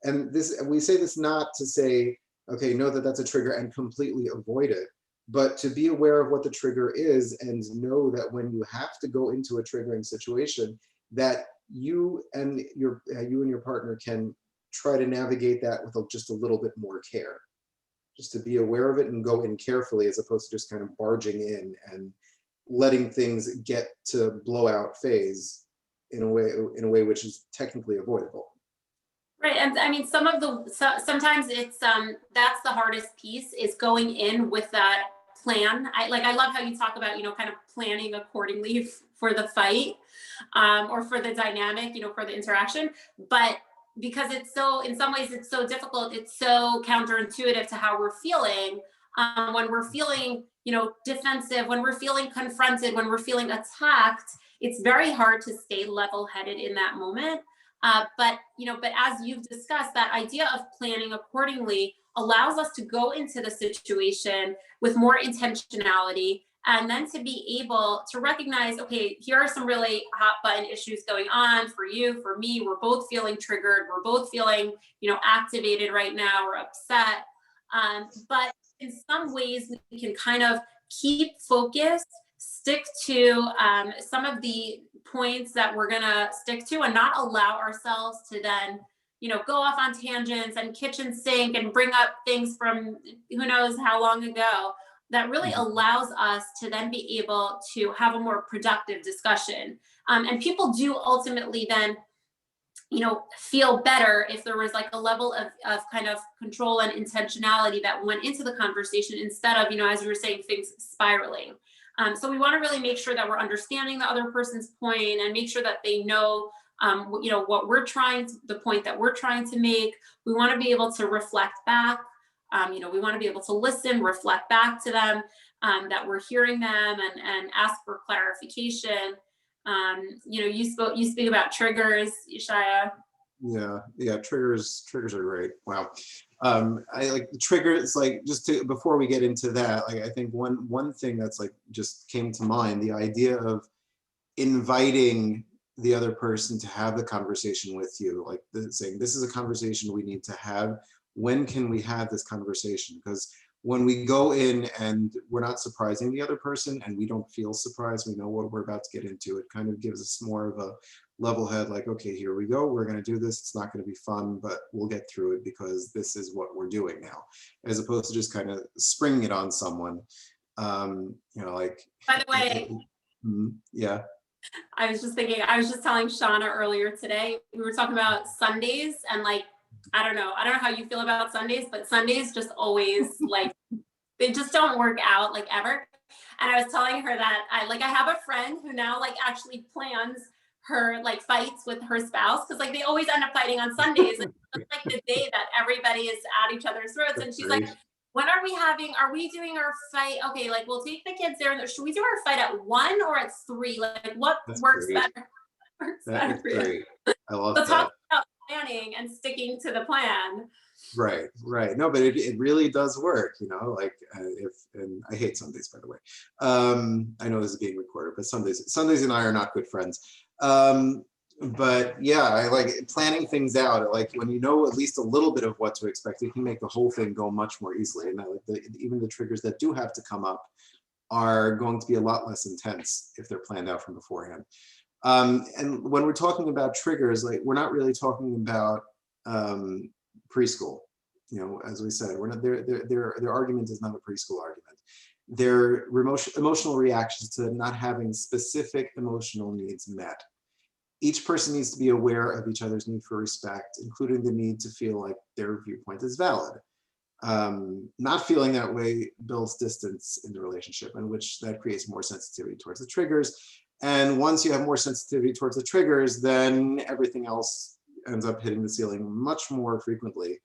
And this, we say this not to say, okay, know that that's a trigger and completely avoid it, but to be aware of what the trigger is and know that when you have to go into a triggering situation, that you and your partner can try to navigate that with just a little bit more care. Just to be aware of it and go in carefully as opposed to just kind of barging in and letting things get to blowout phase in a way which is technically avoidable. Right, and I mean, sometimes it's that's the hardest piece is going in with that plan. I love how you talk about, you know, kind of planning accordingly for the fight, or for the dynamic, you know, for the interaction. But because it's so, in some ways, it's so difficult. It's so counterintuitive to how we're feeling when we're feeling, you know, defensive, when we're feeling confronted, when we're feeling attacked. It's very hard to stay level-headed in that moment. But as you've discussed, that idea of planning accordingly allows us to go into the situation with more intentionality, and then to be able to recognize, okay, here are some really hot button issues going on for you, for me. We're both feeling triggered. We're both feeling, you know, activated right now or upset. But in some ways, we can kind of keep focused, stick to some of the points that we're gonna stick to, and not allow ourselves to then, you know, go off on tangents and kitchen sink and bring up things from who knows how long ago. That really allows us to then be able to have a more productive discussion. And people do ultimately then, you know, feel better if there was like a level of kind of control and intentionality that went into the conversation instead of, you know, as you were saying, things spiraling. So we want to really make sure that we're understanding the other person's point and make sure that they know, you know, the point that we're trying to make. We want to be able to reflect back. You know, we want to be able to listen, reflect back to them, that we're hearing them, and ask for clarification. You know, you speak about triggers, Ishaya. Yeah, triggers are great. Wow. I like the triggers, like before we get into that, like I think one thing that's like just came to mind, the idea of inviting the other person to have the conversation with you, like saying, this is a conversation we need to have. When can we have this conversation? Because when we go in and we're not surprising the other person and we don't feel surprised, we know what we're about to get into, it kind of gives us more of a level head, like, okay, here we go, we're going to do this. It's not going to be fun, but we'll get through it because this is what we're doing now, as opposed to just kind of springing it on someone. You know, like, By the way, yeah. I was just telling Shauna earlier today, we were talking about Sundays, and like, I don't know how you feel about Sundays, but Sundays just always like, they just don't work out, like, ever. And I was telling her that I have a friend who now like actually plans her like fights with her spouse, because like they always end up fighting on Sundays. It's like the day that everybody is at each other's throats. And she's like, when are we doing our fight? Okay, like we'll take the kids there. Should we do our fight at 1 or at 3? Like what works better? That's great. I love so that. Talk about planning and sticking to the plan. Right. No, but it really does work, you know, like and I hate Sundays, by the way. I know this is being recorded, but Sundays and I are not good friends. But yeah, I like planning things out. Like when you know at least a little bit of what to expect, it can make the whole thing go much more easily. And I like even the triggers that do have to come up, are going to be a lot less intense if they're planned out from beforehand. And when we're talking about triggers, like we're not really talking about preschool. You know, as we said, we're not, their argument is not a preschool argument. Their emotional reactions to not having specific emotional needs met. Each person needs to be aware of each other's need for respect, including the need to feel like their viewpoint is valid. Not feeling that way builds distance in the relationship, in which that creates more sensitivity towards the triggers. And once you have more sensitivity towards the triggers, then everything else ends up hitting the ceiling much more frequently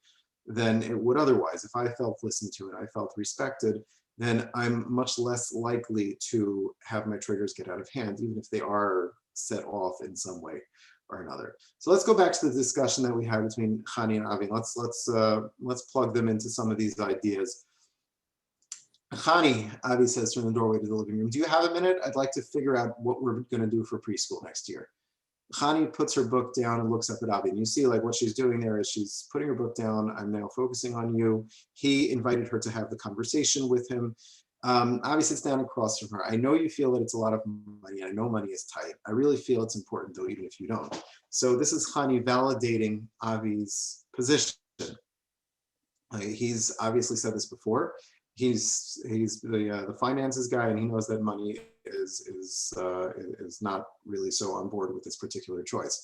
than it would otherwise. If I felt listened to and I felt respected, then I'm much less likely to have my triggers get out of hand, even if they are set off in some way or another. So let's go back to the discussion that we had between Hani and Avi. Let's plug them into some of these ideas. Hani, Avi says from the doorway to the living room, do you have a minute? I'd like to figure out what we're going to do for preschool next year. Hani puts her book down and looks up at Avi. And you see like what she's doing there is she's putting her book down. I'm now focusing on you. He invited her to have the conversation with him. Avi sits down across from her. I know you feel that it's a lot of money. I know money is tight. I really feel it's important though, even if you don't. So this is Hani validating Avi's position. He's obviously said this before. He's the finances guy, and he knows that money is not really so on board with this particular choice.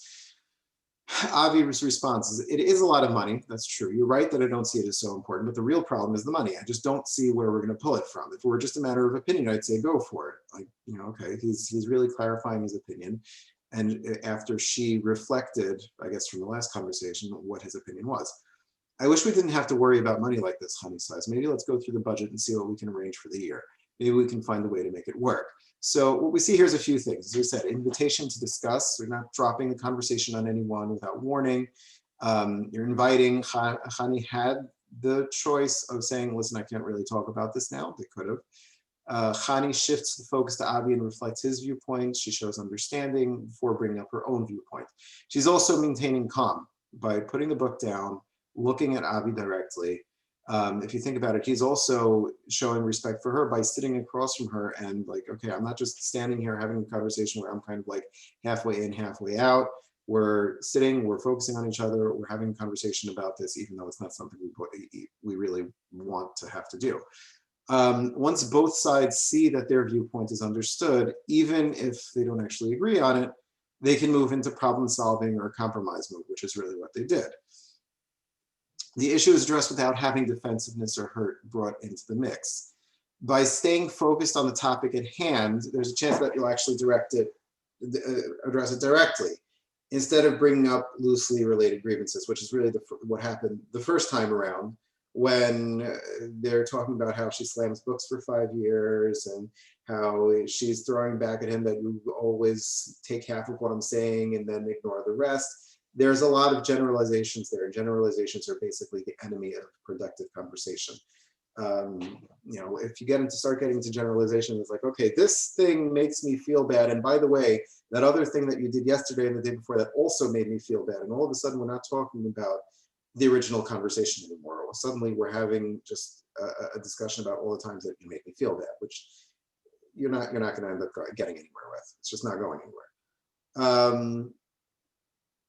Avi's response is, it is a lot of money. That's true. You're right that I don't see it as so important, but the real problem is the money. I just don't see where we're going to pull it from. If it were just a matter of opinion, I'd say go for it. Like, you know, okay, he's really clarifying his opinion. And after she reflected, I guess from the last conversation, what his opinion was. I wish we didn't have to worry about money like this, Honey says. Maybe let's go through the budget and see what we can arrange for the year. Maybe we can find a way to make it work. So what we see here is a few things. As we said, invitation to discuss. We're not dropping the conversation on anyone without warning. You're inviting. Hani had the choice of saying, listen, I can't really talk about this now. They could have. Hani shifts the focus to Avi and reflects his viewpoint. She shows understanding before bringing up her own viewpoint. She's also maintaining calm by putting the book down, looking at Avi directly. If you think about it, he's also showing respect for her by sitting across from her and like, okay, I'm not just standing here having a conversation where I'm kind of like halfway in, halfway out. We're sitting, we're focusing on each other, we're having a conversation about this, even though it's not something we really want to have to do. Once both sides see that their viewpoint is understood, even if they don't actually agree on it, they can move into problem solving or compromise mode, which is really what they did. The issue is addressed without having defensiveness or hurt brought into the mix. By staying focused on the topic at hand, there's a chance that you'll actually address it directly, instead of bringing up loosely related grievances, which is really what happened the first time around, when they're talking about how she slams books for 5 years and how she's throwing back at him that you always take half of what I'm saying and then ignore the rest. There's a lot of generalizations there, and generalizations are basically the enemy of productive conversation. You know, if you start getting into generalizations, it's like, okay, this thing makes me feel bad, and by the way, that other thing that you did yesterday and the day before that also made me feel bad, and all of a sudden we're not talking about the original conversation anymore. Well, suddenly we're having just a discussion about all the times that you make me feel bad, which you're not going to end up getting anywhere with. It's just not going anywhere.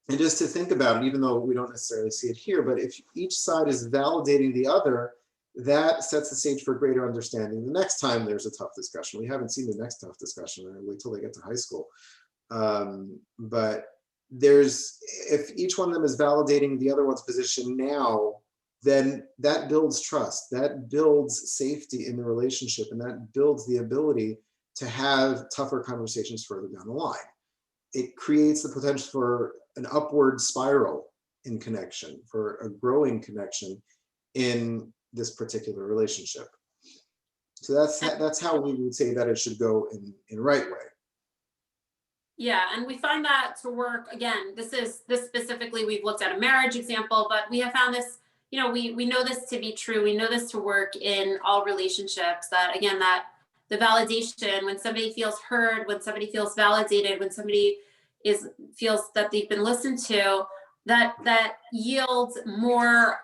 And just to think about it, even though we don't necessarily see it here, but if each side is validating the other, that sets the stage for greater understanding the next time there's a tough discussion. We haven't seen the next tough discussion, and wait till they get to high school. But if each one of them is validating the other one's position now, then that builds trust, that builds safety in the relationship, and that builds the ability to have tougher conversations further down the line. It creates the potential for an upward spiral in connection, for a growing connection in this particular relationship. So that's how we would say that it should go in the right way. Yeah, and we find that to work, again, this specifically, we've looked at a marriage example, but we have found this, you know, we know this to be true. We know this to work in all relationships, that again, that the validation, when somebody feels heard, when somebody feels validated, when somebody feels that they've been listened to, that yields more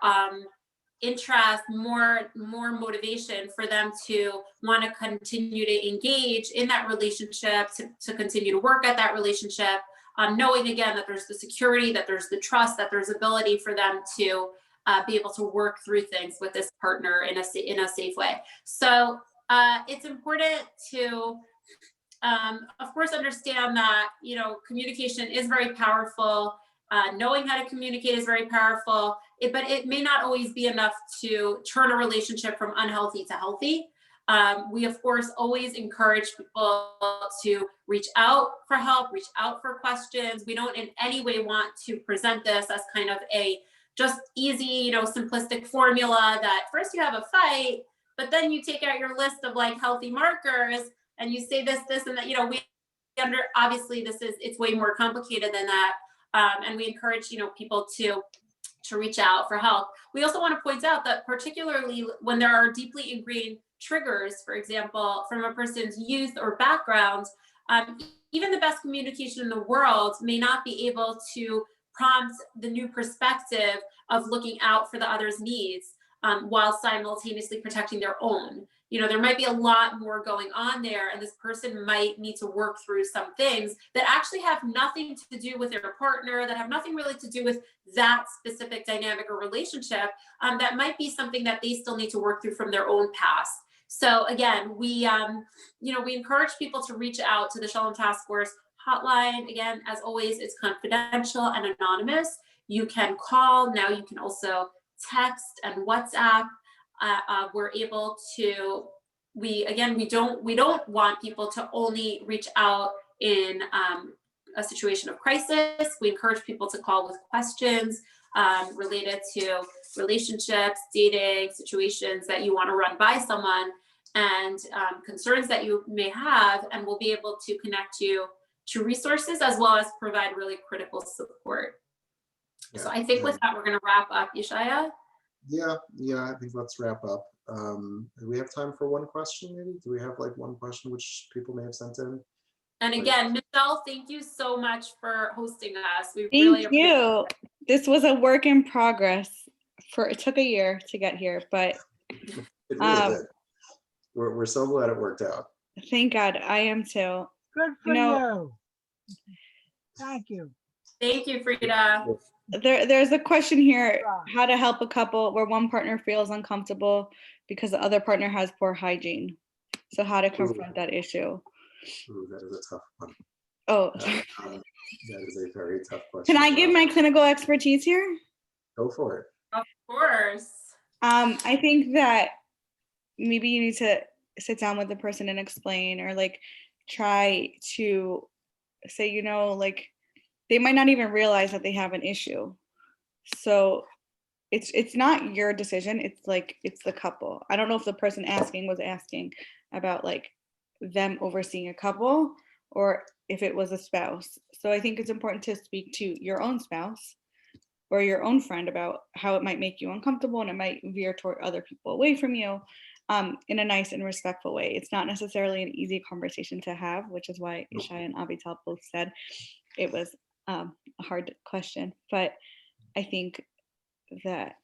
interest, more motivation for them to want to continue to engage in that relationship, to continue to work at that relationship, knowing again that there's the security, that there's the trust, that there's ability for them to be able to work through things with this partner in a safe way. So it's important to, of course, understand that, you know, communication is very powerful. Knowing how to communicate is very powerful, but it may not always be enough to turn a relationship from unhealthy to healthy. We, of course, always encourage people to reach out for help, reach out for questions. We don't in any way want to present this as kind of a just easy, you know, simplistic formula that first you have a fight, but then you take out your list of like healthy markers and you say this, and that, you know, obviously it's way more complicated than that. And we encourage, you know, people to reach out for help. We also want to point out that particularly when there are deeply ingrained triggers, for example, from a person's youth or background, even the best communication in the world may not be able to prompt the new perspective of looking out for the other's needs while simultaneously protecting their own. You know, there might be a lot more going on there, and this person might need to work through some things that actually have nothing to do with their partner, that have nothing really to do with that specific dynamic or relationship. That might be something that they still need to work through from their own past. So again, we encourage people to reach out to the Shalom Task Force hotline. Again, as always, it's confidential and anonymous. You can call. Now you can also text and WhatsApp. We're able to, we don't want people to only reach out in a situation of crisis. We encourage people to call with questions related to relationships, dating, situations that you want to run by someone, and concerns that you may have, and we'll be able to connect you to resources as well as provide really critical support. Yeah, So I think with that, we're going to wrap up, Yeshaya. Yeah, I think let's wrap up. Do we have time for one question maybe? Do we have like one question which people may have sent in? And again, Michelle, thank you so much for hosting us. We Thank really you. This was a work in progress. It took a year to get here, but It really did. We're so glad it worked out. thank God. I am too. Good for you. Thank you. Thank you, Frida. There's a question here: how to help a couple where one partner feels uncomfortable because the other partner has poor hygiene. So how to confront that issue? Ooh, that is a tough one. Oh, That is a very tough question. can I give my clinical expertise here? Go for it. Of course. I think that maybe you need to sit down with the person and explain, or like try to say, you know, like they might not even realize that they have an issue. So it's not your decision. It's the couple. I don't know if the person asking was asking about like them overseeing a couple or if it was a spouse. So I think it's important to speak to your own spouse or your own friend about how it might make you uncomfortable, and it might veer toward other people away from you in a nice and respectful way. It's not necessarily an easy conversation to have, which is why Ishai and Avital both said it was a hard question. But I think that.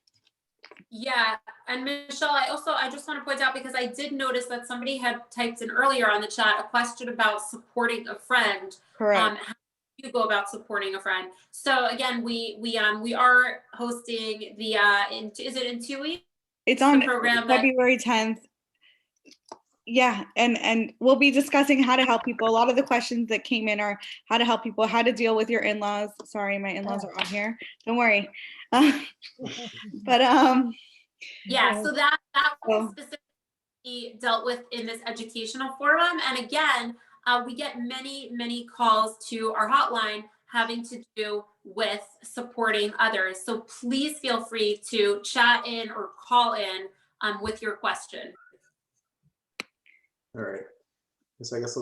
Yeah, and Michelle, I just want to point out, because I did notice that somebody had typed in earlier on the chat a question about supporting a friend. Correct. How do you go about supporting a friend? So again, we are hosting the is it in 2 weeks? It's on program February 10th. Yeah, and we'll be discussing how to help people. A lot of the questions that came in are how to help people, how to deal with your in-laws. Sorry, my in-laws are on here. Don't worry. But yeah, so that was specifically dealt with in this educational forum. And again, we get many calls to our hotline having to do with supporting others. So please feel free to chat in or call in with your question. All right. So I guess